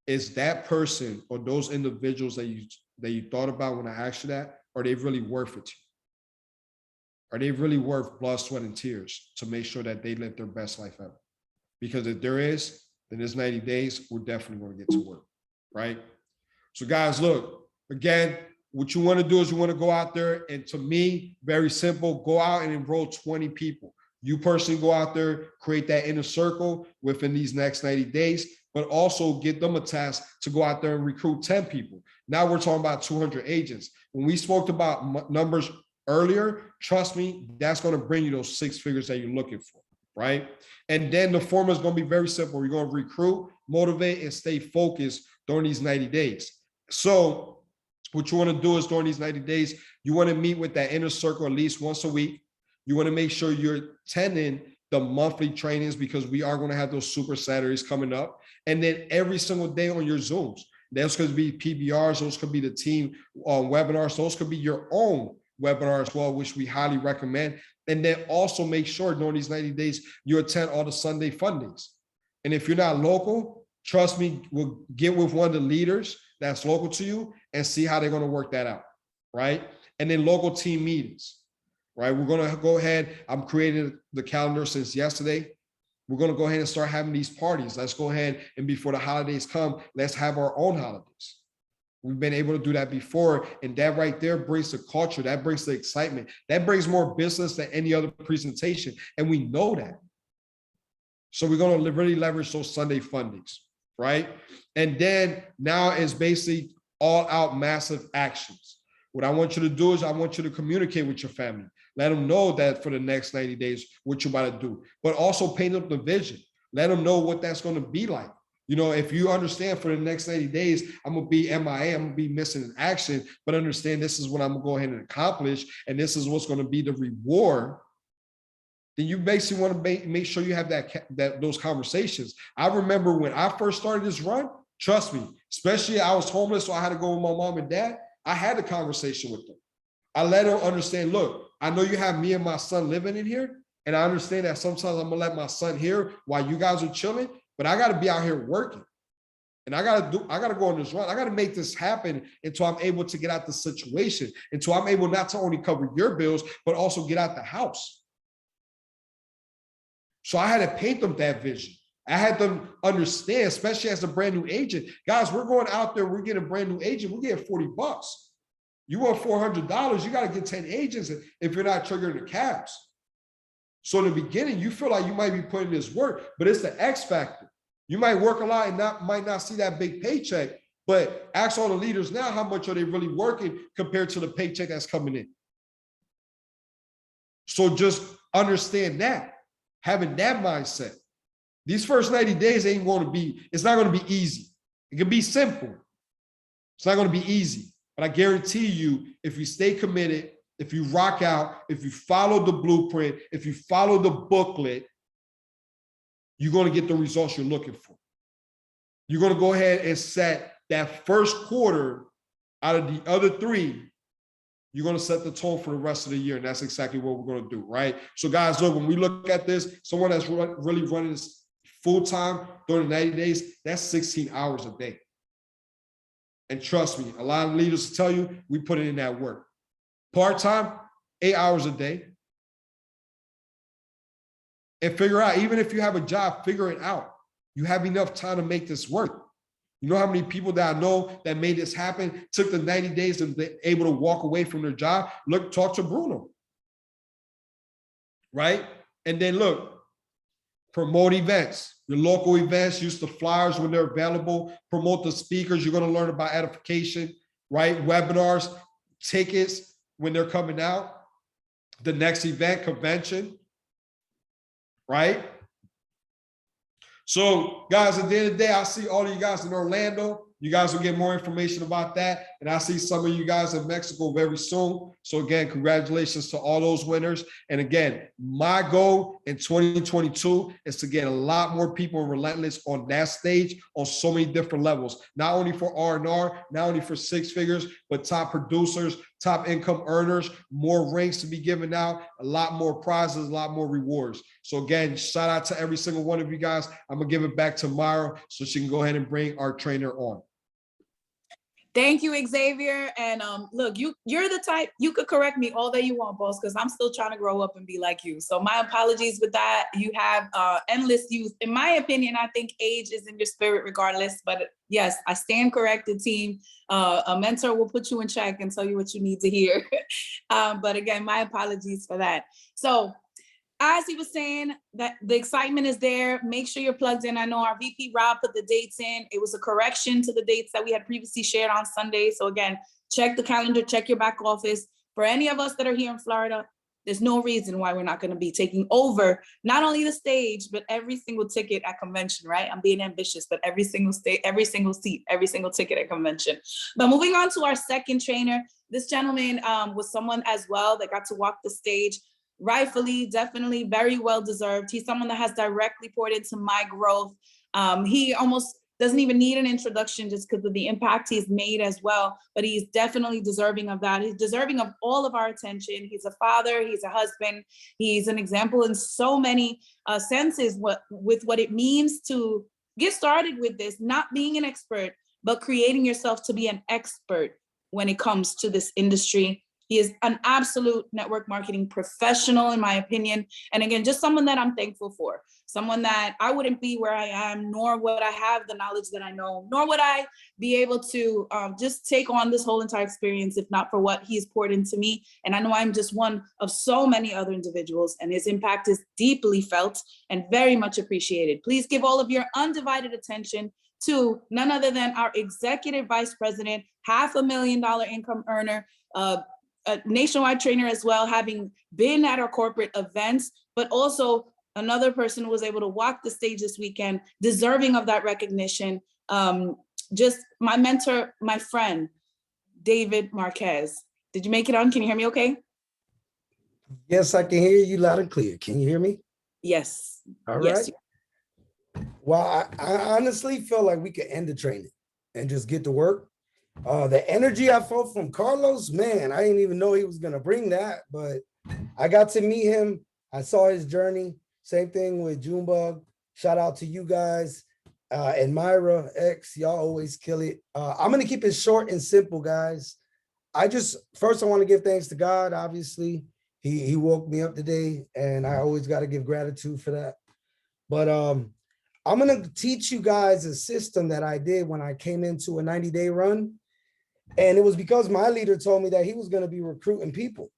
is that person or those individuals that you thought about when I asked you that, are they really worth it to you? Are they really worth blood, sweat, and tears to make sure that they live their best life ever? Because if there is, then this 90 days, we're definitely going to get to work, right? So guys, look, again, what you want to do is you want to go out there, and to me, very simple, go out and enroll 20 people. You personally go out there, create that inner circle within these next 90 days, but also get them a task to go out there and recruit 10 people. Now we're talking about 200 agents. When we spoke about numbers earlier, trust me, that's going to bring you those 6 figures that you're looking for, right? And then the formula is going to be very simple. We're going to recruit, motivate, and stay focused during these 90 days. So what you want to do is during these 90 days, you want to meet with that inner circle at least once a week. You want to make sure you're attending the monthly trainings because we are going to have those super Saturdays coming up. And then every single day on your Zooms, those could be PBRs, those could be the team webinars, those could be your own webinar as well, which we highly recommend. And then also make sure during these 90 days, you attend all the Sunday fun days. And if you're not local, trust me, we'll get with one of the leaders that's local to you and see how they're going to work that out, right? And then local team meetings, right? We're going to go ahead. I'm creating the calendar since yesterday. We're going to go ahead and start having these parties. Let's go ahead and before the holidays come, let's have our own holidays. We've been able to do that before. And that right there brings the culture. That brings the excitement. That brings more business than any other presentation. And we know that. So we're going to really leverage those Sunday fundings, right? And then now it's basically all out massive actions. What I want you to do is I want you to communicate with your family. Let them know that for the next 90 days, what you're about to do, but also paint up the vision. Let them know what that's going to be like. You know, if you understand for the next 90 days, I'm going to be MIA, I'm going to be missing in action, but understand this is what I'm going to go ahead and accomplish, and this is what's going to be the reward, then you basically want to make sure you have those conversations. I remember when I first started this run, trust me, especially I was homeless, so I had to go with my mom and dad. I had a conversation with them. I let them understand, look, I know you have me and my son living in here, and I understand that sometimes I'm gonna let my son here while you guys are chilling, but I gotta be out here working. And I gotta go on this run. I gotta make this happen until I'm able to get out the situation, until I'm able not to only cover your bills, but also get out the house. So I had to paint them that vision. I had them understand, especially as a brand new agent. Guys, we're going out there, we're getting a brand new agent, we're getting $40. You want $400, you got to get 10 agents if you're not triggering the caps. So in the beginning, you feel like you might be putting this work, but it's the X factor. You might work a lot and might not see that big paycheck, but ask all the leaders now, how much are they really working compared to the paycheck that's coming in? So just understand that, having that mindset. These first 90 days it's not going to be easy. It can be simple. It's not going to be easy. But I guarantee you, if you stay committed, if you rock out, if you follow the blueprint, if you follow the booklet, you're going to get the results you're looking for. You're going to go ahead and set that first quarter out of the other three. You're going to set the tone for the rest of the year. And that's exactly what we're going to do, right? So guys, look, when we look at this, someone that's really running this full-time during the 90 days, that's 16 hours a day. And trust me, a lot of leaders tell you, we put it in that work. Part-time, 8 hours a day. And figure out, even if you have a job, figure it out. You have enough time to make this work. You know how many people that I know that made this happen, took the 90 days and they're able to walk away from their job? Look, talk to Bruno. Right? And then look, promote events, your local events, use the flyers when they're available, promote the speakers. You're going to learn about edification, right? Webinars, tickets when they're coming out, the next event, convention, right? So guys, at the end of the day, I see all of you guys in Orlando. You guys will get more information about that. And I see some of you guys in Mexico very soon. So again, congratulations to all those winners. And again, my goal in 2022 is to get a lot more people Relentless on that stage on so many different levels, not only for R&R, not only for six figures, but top producers, top income earners, more ranks to be given out, a lot more prizes, a lot more rewards. So again, shout out to every single one of you guys. I'm gonna give it back to Marrero so she can go ahead and bring our trainer on. Thank you, Xavier. And look, you're the type, you could correct me all that you want, boss, because I'm still trying to grow up and be like you. So my apologies with that. You have endless youth. In my opinion, I think age is in your spirit regardless. But yes, I stand corrected, team. A mentor will put you in check and tell you what you need to hear. But again, my apologies for that. So as he was saying, that the excitement is there. Make sure you're plugged in. I know our VP Rob put the dates in. It was a correction to the dates that we had previously shared on Sunday. So again, check the calendar, check your back office. For any of us that are here in Florida, there's no reason why we're not going to be taking over not only the stage, but every single ticket at convention, right? I'm being ambitious, but every single state, every single seat, every single ticket at convention. But moving on to our second trainer, this gentleman was someone as well that got to walk the stage. Rightfully, definitely very well deserved. He's someone that has directly poured into my growth. He almost doesn't even need an introduction just because of the impact he's made as well, but he's definitely deserving of that. He's deserving of all of our attention. He's a father, he's a husband, he's an example in so many senses with what it means to get started with this, not being an expert, but creating yourself to be an expert when it comes to this industry. He is an absolute network marketing professional, in my opinion. And again, just someone that I'm thankful for, someone that I wouldn't be where I am, nor would I have the knowledge that I know, nor would I be able to just take on this whole entire experience if not for what he's poured into me. And I know I'm just one of so many other individuals, and his impact is deeply felt and very much appreciated. Please give all of your undivided attention to none other than our Executive Vice President, $500,000 income earner, a nationwide trainer as well, having been at our corporate events, but also another person who was able to walk the stage this weekend, deserving of that recognition. Just my mentor, my friend, David Marquez. Did you make it on? Can you hear me okay? Yes, I can hear you loud and clear. Can you hear me? Yes. All Yes. right. Well, I honestly feel like we could end the training and just get to work. The energy I felt from Carlos, man, I didn't even know he was going to bring that, but I got to meet him. I saw his journey. Same thing with Junebug. Shout out to you guys. And Myra X, y'all always kill it. I'm going to keep it short and simple, guys. First, I want to give thanks to God, obviously. He woke me up today, and I always got to give gratitude for that. But I'm going to teach you guys a system that I did when I came into a 90-day run. And it was because my leader told me that he was going to be recruiting people.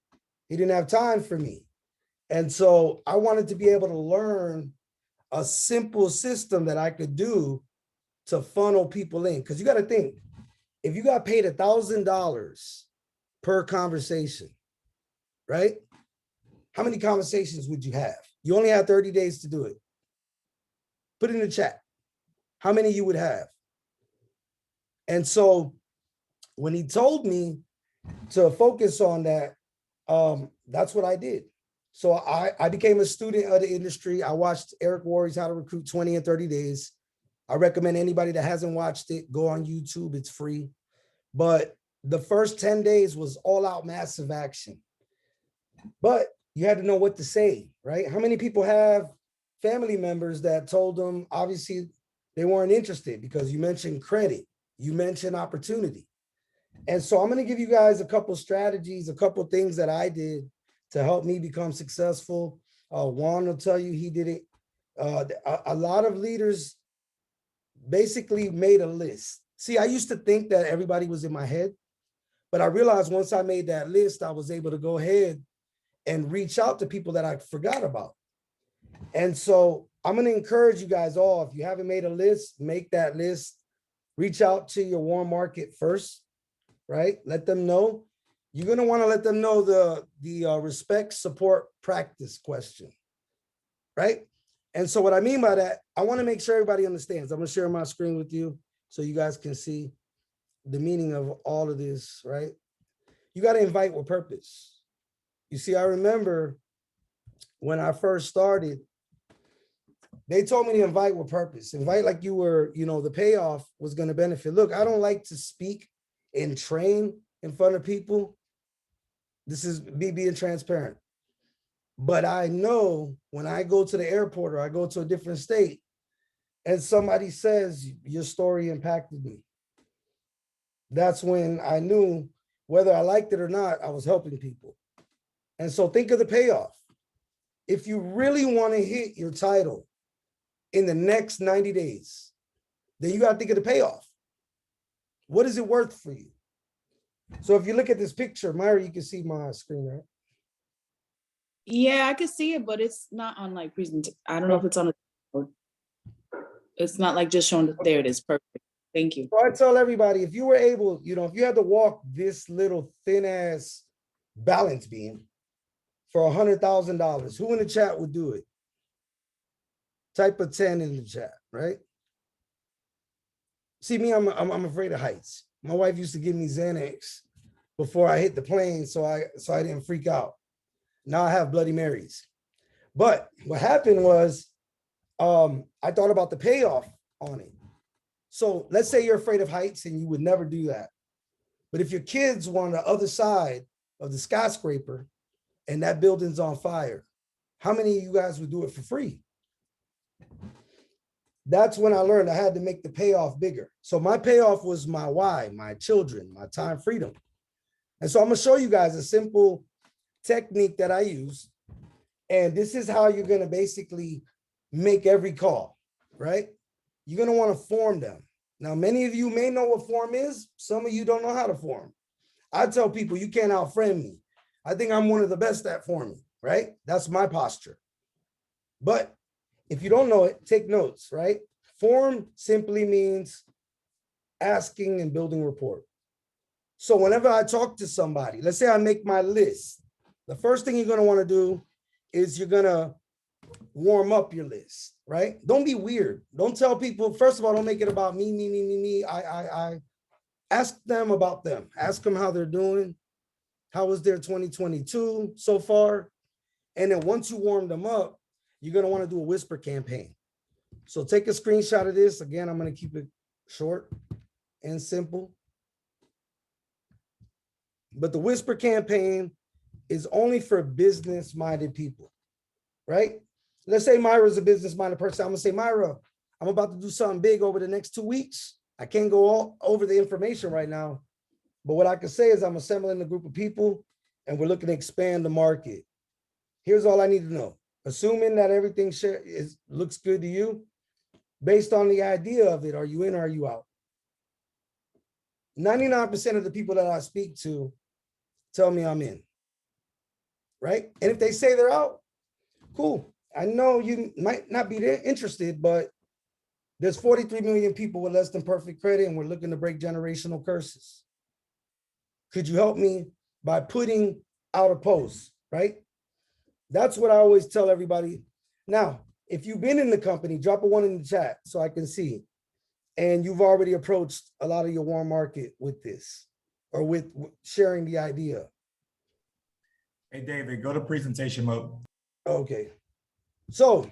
He didn't have time for me. And so I wanted to be able to learn a simple system that I could do to funnel people in. Because you got to think, if you got paid $1,000 per conversation, right? How many conversations would you have? You only have 30 days to do it. Put it in the chat how many you would have. And so when he told me to focus on that, that's what I did. So I became a student of the industry. I watched Eric Worre's How to Recruit 20 in 30 Days. I recommend anybody that hasn't watched it, go on YouTube, it's free. But the first 10 days was all out massive action. But you had to know what to say, right? How many people have family members that told them, obviously, they weren't interested because you mentioned credit, you mentioned opportunity. And so I'm going to give you guys a couple strategies, a couple things that I did to help me become successful. Juan will tell you he did it. A lot of leaders basically made a list. See, I used to think that everybody was in my head, but I realized once I made that list, I was able to go ahead and reach out to people that I forgot about. And so I'm going to encourage you guys all, if you haven't made a list, make that list. Reach out to your warm market first, right? Let them know. You're going to want to let them know the respect, support, practice question, right? And so what I mean by that, I want to make sure everybody understands. I'm going to share my screen with you so you guys can see the meaning of all of this, right? You got to invite with purpose. You see, I remember when I first started, they told me to invite with purpose. Invite like you were, the payoff was going to benefit. Look, I don't like to speak and train in front of people. This is me being transparent. But I know when I go to the airport or I go to a different state and somebody says, your story impacted me, that's when I knew whether I liked it or not, I was helping people. And so think of the payoff. If you really want to hit your title in the next 90 days, then you got to think of the payoff. What is it worth for you? So if you look at this picture, Myra, you can see my screen, right? Yeah, I can see it, but it's not on like presentation. I don't know if it's on a, it's not like just showing that there it is. Perfect. Thank you. So I tell everybody, if you were able, if you had to walk this little thin ass balance beam for $100,000, who in the chat would do it? Type a 10 in the chat, right? See me, I'm afraid of heights. My wife used to give me Xanax before I hit the plane, so I didn't freak out. Now I have Bloody Marys. But what happened was, I thought about the payoff on it. So let's say you're afraid of heights and you would never do that. But if your kids were on the other side of the skyscraper and that building's on fire, how many of you guys would do it for free? That's when I learned I had to make the payoff bigger. So my payoff was my why, my children, my time freedom. And so I'm gonna show you guys a simple technique that I use. And this is how you're gonna basically make every call, right? You're gonna wanna form them. Now, many of you may know what form is. Some of you don't know how to form. I tell people you can't out-frame me. I think I'm one of the best at forming, right? That's my posture. But if you don't know it, take notes, right? Form simply means asking and building rapport. So whenever I talk to somebody, let's say I make my list, the first thing you're gonna wanna do is you're gonna warm up your list, right? Don't be weird. Don't tell people, first of all, don't make it about me. I. Ask them about them. Ask them how they're doing. How was their 2022 so far? And then once you warm them up, you're gonna wanna do a whisper campaign. So take a screenshot of this. Again, I'm gonna keep it short and simple. But the whisper campaign is only for business-minded people, right? Let's say Myra's a business-minded person. I'm gonna say, Myra, I'm about to do something big over the next 2 weeks. I can't go all over the information right now, but what I can say is I'm assembling a group of people and we're looking to expand the market. Here's all I need to know. Assuming that everything looks good to you, based on the idea of it, are you in or are you out? 99% of the people that I speak to tell me I'm in, right? And if they say they're out, cool. I know you might not be interested, but there's 43 million people with less than perfect credit and we're looking to break generational curses. Could you help me by putting out a post, right? That's what I always tell everybody. Now, if you've been in the company, drop a 1 in the chat so I can see. And you've already approached a lot of your warm market with this or with sharing the idea. Hey, David, go to presentation mode. Okay. So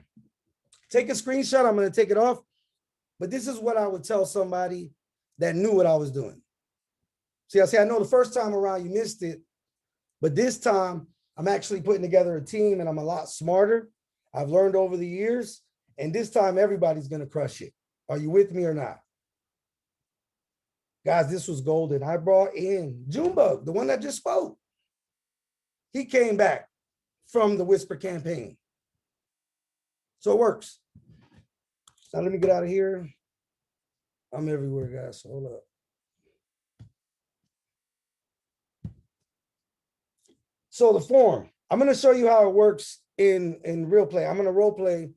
take a screenshot. I'm going to take it off. But this is what I would tell somebody that knew what I was doing. See, I know the first time around you missed it, but this time I'm actually putting together a team and I'm a lot smarter. I've learned over the years, and this time everybody's going to crush it. Are you with me or not? Guys, this was golden. I brought in Junebug, the one that just spoke. He came back from the Whisper campaign. So it works. Now let me get out of here. I'm everywhere, guys. So hold up. So the form, I'm going to show you how it works in real play. I'm going to role play.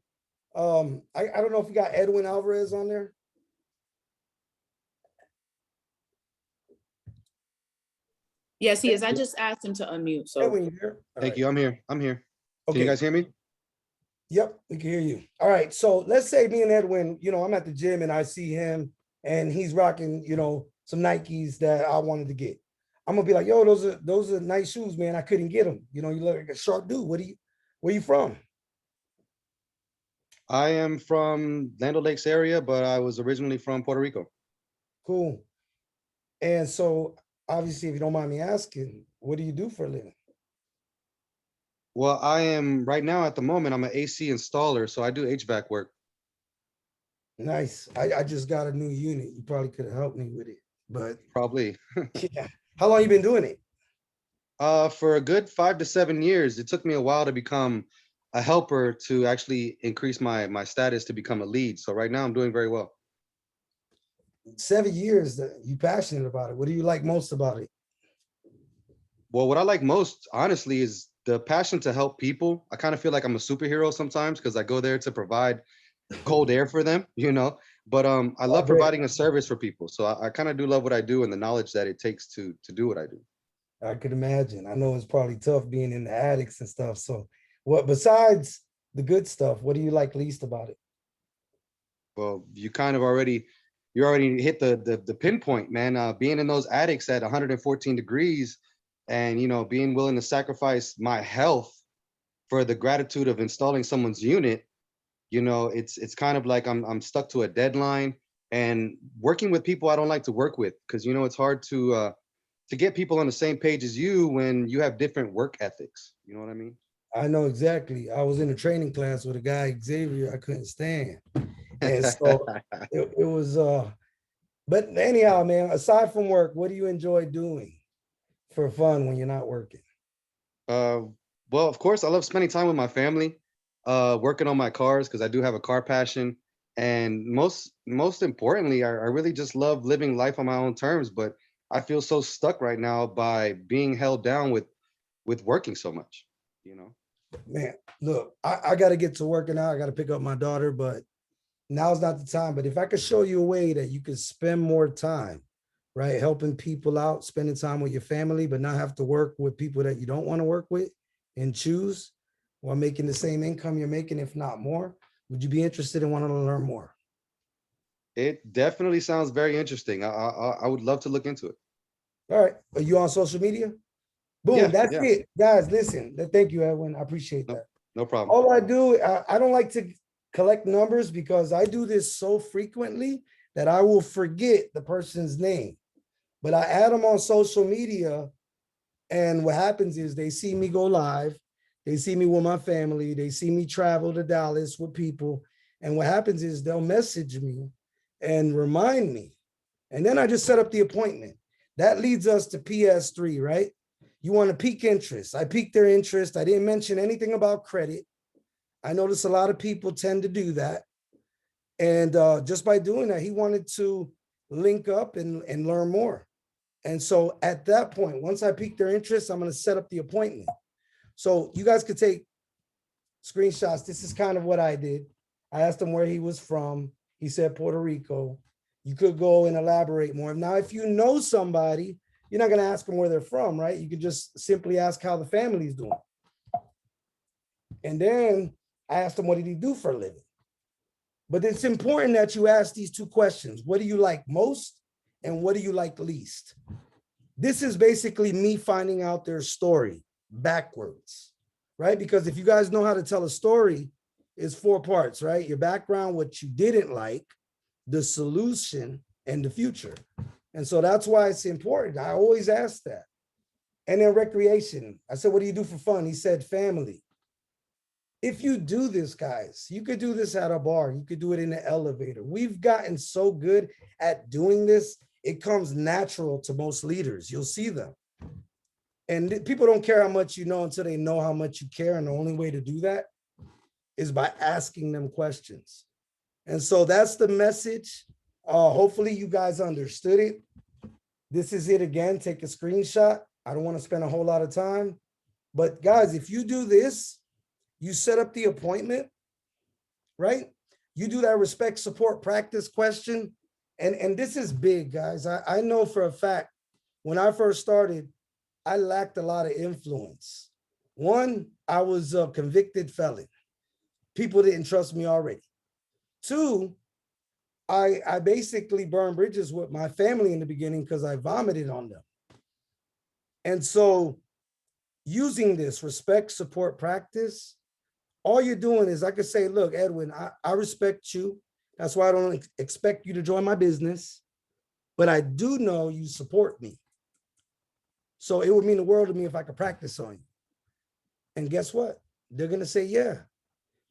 I don't know if you got Edwin Alvarez on there. Yes, he is. I just asked him to unmute. So Edwin, you here? Thank you. I'm here. Can Okay. you guys hear me? Yep, we can hear you. All right. So let's say me and Edwin, I'm at the gym and I see him and he's rocking, some Nikes that I wanted to get. I'm gonna be like, yo, those are nice shoes, man. I couldn't get them. You look like a sharp dude. Where you from? I am from Land O'Lakes area, but I was originally from Puerto Rico. Cool. And so obviously, if you don't mind me asking, what do you do for a living? Well, I am right now at the moment, I'm an AC installer, so I do HVAC work. Nice. I just got a new unit. You probably could have helped me with it, but Probably. yeah. How long you been doing it? For a good 5 to 7 years. It took me a while to become a helper to actually increase my status to become a lead. So right now I'm doing very well. 7 years. You passionate about it. What do you like most about it? Well, what I like most, honestly, is the passion to help people. I kind of feel like I'm a superhero sometimes because I go there to provide cold air for them, But I love providing a service for people. So I kind of do love what I do and the knowledge that it takes to do what I do. I could imagine. I know it's probably tough being in the attics and stuff. So what, besides the good stuff, what do you like least about it? Well, you already hit the pinpoint, man. Being in those attics at 114 degrees and, being willing to sacrifice my health for the gratitude of installing someone's unit, it's kind of like I'm stuck to a deadline, and working with people I don't like to work with because, it's hard to get people on the same page as you when you have different work ethics. You know what I mean? I know exactly. I was in a training class with a guy, Xavier, I couldn't stand. And so it was, but anyhow, man, aside from work, what do you enjoy doing for fun when you're not working? Well, of course, I love spending time with my family, working on my cars because I do have a car passion. And most importantly, I really just love living life on my own terms. But I feel so stuck right now by being held down with working so much, you know. Man, look, I got to get to working out. I got to pick up my daughter, but now's not the time. But if I could show you a way that you could spend more time, right, helping people out, spending time with your family, but not have to work with people that you don't want to work with and choose while making the same income you're making, if not more, would you be interested in wanting to learn more? It definitely sounds very interesting. I would love to look into it. All right. Are you on social media? Boom. Yeah, That's yeah. it. Guys, listen. Thank you, Edwin. I appreciate that. No problem. All I do, I don't like to collect numbers because I do this so frequently that I will forget the person's name. But I add them on social media, and what happens is they see me go live, they see me with my family, they see me travel to Dallas with people, and what happens is they'll message me and remind me, and then I just set up the appointment. That leads us to PS3, right? You want to pique interest. I piqued their interest. I didn't mention anything about credit. I notice a lot of people tend to do that. And just by doing that, he wanted to link up and learn more. And so at that point, once I pique their interest, I'm going to set up the appointment. So you guys could take screenshots. This is kind of what I did. I asked him where he was from. He said Puerto Rico. You could go and elaborate more. Now, if you know somebody, you're not going to ask them where they're from, right? You could just simply ask how the family's doing. And then I asked him, what did he do for a living? But it's important that you ask these two questions. What do you like most? And what do you like least? This is basically me finding out their story backwards, right? Because if you guys know how to tell a story, it's 4 parts, right? Your background, what you didn't like, the solution, and the future. And so that's why it's important. I always ask that. And then recreation. I said, what do you do for fun? He said, family. If you do this, guys, you could do this at a bar. You could do it in the elevator. We've gotten so good at doing this. It comes natural to most leaders. You'll see them. And people don't care how much you know until they know how much you care. And the only way to do that is by asking them questions. And so that's the message. Hopefully you guys understood it. This is it again. Take a screenshot. I don't want to spend a whole lot of time. But guys, if you do this, you set up the appointment, right? You do that respect, support, practice question. And this is big, guys. I know for a fact, when I first started, I lacked a lot of influence. One, I was a convicted felon. People didn't trust me already. Two, I basically burned bridges with my family in the beginning because I vomited on them. And so using this respect, support, practice, all you're doing is I could say, look, Edwin, I respect you. That's why I don't expect you to join my business, but I do know you support me. So it would mean the world to me if I could practice on you. And guess what? They're going to say, yeah.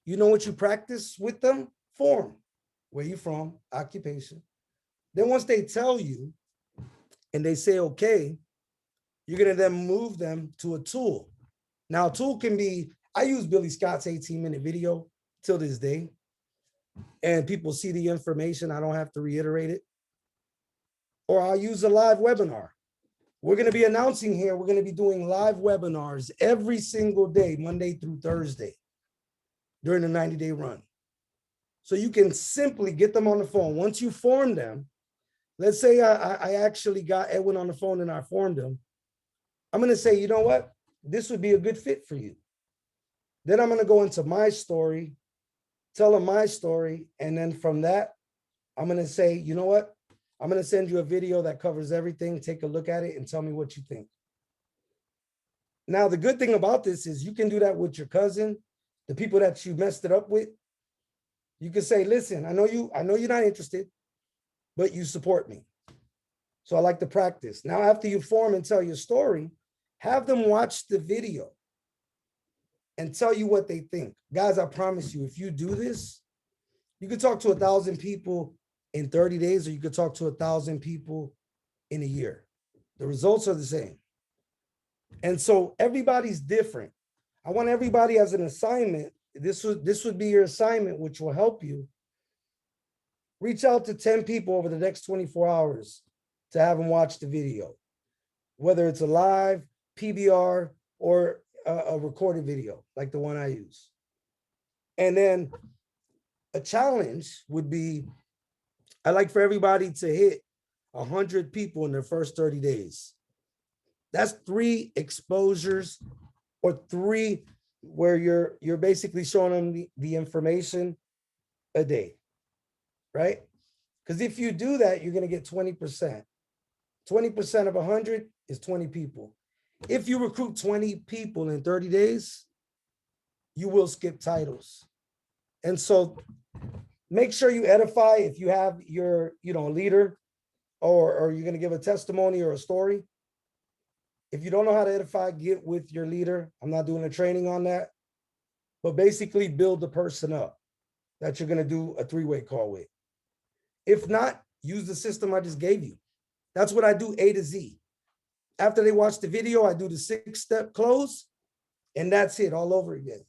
You know what you practice with them? Form. Where you from? Occupation. Then once they tell you and they say, okay, you're going to then move them to a tool. Now, a tool can be, I use Billy Scott's 18-minute video till this day. And people see the information. I don't have to reiterate it. Or I'll use a live webinar. We're going to be announcing here, we're going to be doing live webinars every single day, Monday through Thursday, during the 90-day run. So you can simply get them on the phone. Once you form them, let's say I actually got Edwin on the phone and I formed him. I'm going to say, you know what? This would be a good fit for you. Then I'm going to go into my story, tell him my story. And then from that, I'm going to say, you know what? I'm going to send you a video that covers everything. Take a look at it and tell me what you think. Now, the good thing about this is you can do that with your cousin, the people that you messed it up with. You can say, listen, I know you're not interested, but you support me. So I like to practice. Now, after you form and tell your story, have them watch the video and tell you what they think. Guys, I promise you, if you do this, you could talk to 1,000 people in 30 days, or you could talk to 1,000 people in a year. The results are the same. And so everybody's different. I want everybody as an assignment. This would be your assignment, which will help you. Reach out to 10 people over the next 24 hours to have them watch the video, whether it's a live, PBR, or a recorded video like the one I use. And then a challenge would be, I like for everybody to hit 100 people in their first 30 days. That's 3 exposures, or 3 where you're basically showing them the information a day, right? Because if you do that, you're going to get 20%. 20% of 100 is 20 people. If you recruit 20 people in 30 days, you will skip titles. And so make sure you edify if you have your, leader, or you're going to give a testimony or a story. If you don't know how to edify, get with your leader. I'm not doing a training on that, but basically build the person up that you're going to do a 3-way call with. If not, use the system I just gave you. That's what I do, A to Z. After they watch the video, I do the 6-step close, and that's it all over again.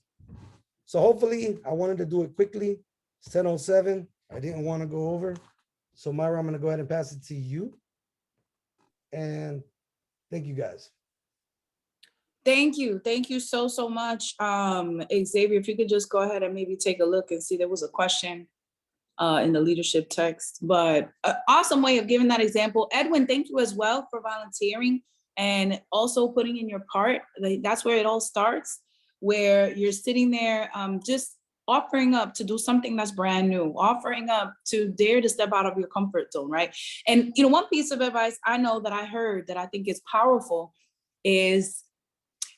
So hopefully, I wanted to do it quickly. It's 10:07. I didn't want to go over. So Myra, I'm going to go ahead and pass it to you. And thank you guys. Thank you. Thank you so, so much. Xavier, if you could just go ahead and maybe take a look and see, there was a question in the leadership text, but an awesome way of giving that example. Edwin, thank you as well for volunteering and also putting in your part. That's where it all starts, where you're sitting there just offering up to do something that's brand new, offering up to dare to step out of your comfort zone, right? And one piece of advice I know that I heard that I think is powerful is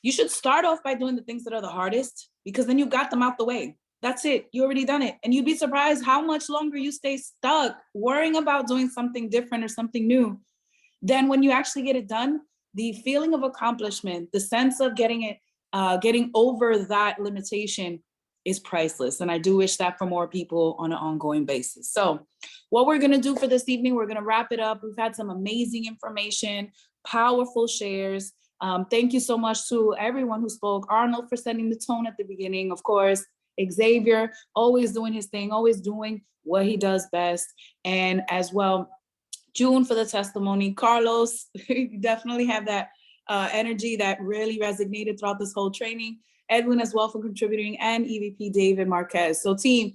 you should start off by doing the things that are the hardest, because then you got them out the way. That's it. You already done it. And you'd be surprised how much longer you stay stuck worrying about doing something different or something new. Then when you actually get it done, the feeling of accomplishment, the sense of getting over that limitation is priceless. And I do wish that for more people on an ongoing basis. So what we're going to do for this evening, we're going to wrap it up. We've had some amazing information, powerful shares. Thank you so much to everyone who spoke. Arnold for setting the tone at the beginning, of course. Xavier, always doing his thing, always doing what he does best. And as well, June for the testimony. Carlos, you definitely have that energy that really resonated throughout this whole training. Edwin as well for contributing, and EVP David Marquez. So team,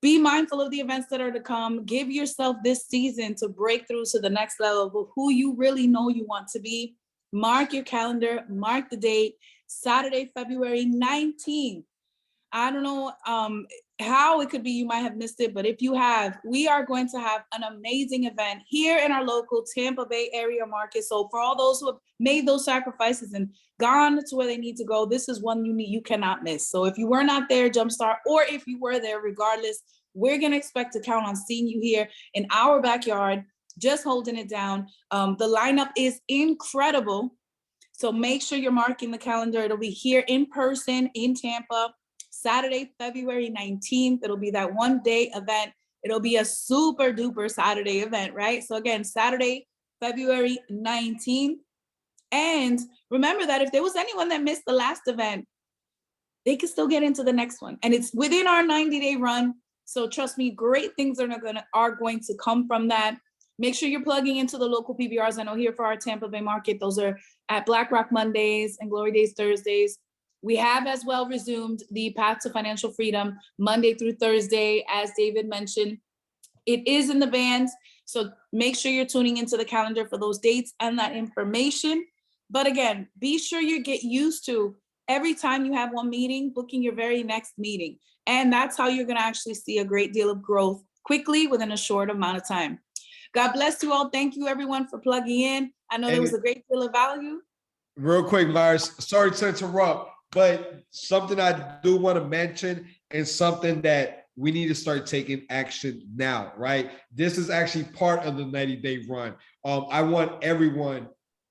be mindful of the events that are to come. Give yourself this season to break through to the next level of who you really know you want to be. Mark your calendar, mark the date, Saturday, February 19th. I don't know how it could be you might have missed it, but if you have, we are going to have an amazing event here in our local Tampa Bay area market. So for all those who have made those sacrifices and gone to where they need to go, this is one you cannot miss. So if you were not there, Jumpstart, or if you were there, regardless, we're going to expect to count on seeing you here in our backyard, just holding it down. The lineup is incredible. So make sure you're marking the calendar. It'll be here in person in Tampa. Saturday, February 19th. It'll be that one-day event. It'll be a super duper Saturday event, right? So again, Saturday, February 19th. And remember that if there was anyone that missed the last event, they can still get into the next one. And it's within our 90-day run. So trust me, great things are going to come from that. Make sure you're plugging into the local PBRs. I know here for our Tampa Bay market, those are at Black Rock Mondays and Glory Days Thursdays. We have as well resumed the Path to Financial Freedom Monday through Thursday, as David mentioned. It is in the bands, so make sure you're tuning into the calendar for those dates and that information. But again, be sure you get used to every time you have one meeting, booking your very next meeting. And that's how you're gonna actually see a great deal of growth quickly within a short amount of time. God bless you all. Thank you everyone for plugging in. I know there was a great deal of value. Real quick, Myers, sorry to interrupt, but something I do want to mention, and something that we need to start taking action now, right? This is actually part of the 90-day run. I want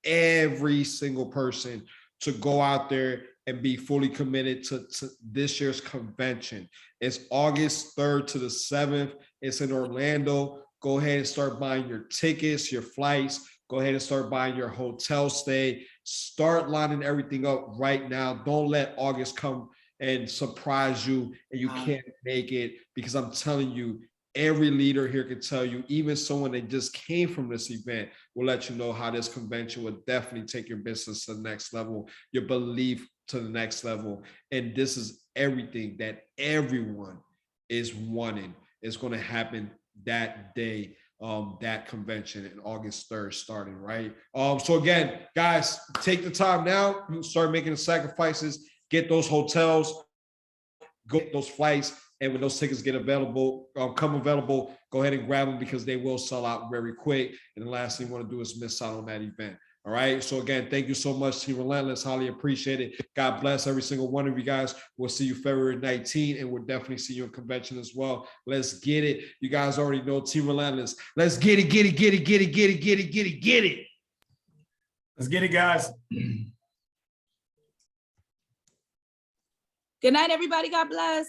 every single person to go out there and be fully committed to this year's convention. It's August 3rd to the 7th. It's in Orlando. Go ahead and start buying your tickets, your flights. Go ahead and start buying your hotel stay. Start lining everything up right now. Don't let August come and surprise you and you can't make it, because I'm telling you, every leader here can tell you, even someone that just came from this event will let you know how this convention will definitely take your business to the next level, your belief to the next level. And this is everything that everyone is wanting. It's going to happen that day, that convention in August 3rd starting, right? So again, guys, take the time now, start making the sacrifices, get those hotels, go get those flights, and when those tickets get available, come available, go ahead and grab them, because they will sell out very quick. And the last thing you want to do is miss out on that event. All right. So again, thank you so much, Team Relentless. Highly appreciate it. God bless every single one of you guys. We'll see you February 19th, and we'll definitely see you in convention as well. Let's get it. You guys already know Team Relentless. Let's get it, get it, get it, get it, get it, get it, get it, get it. Let's get it, guys. Good night, everybody. God bless.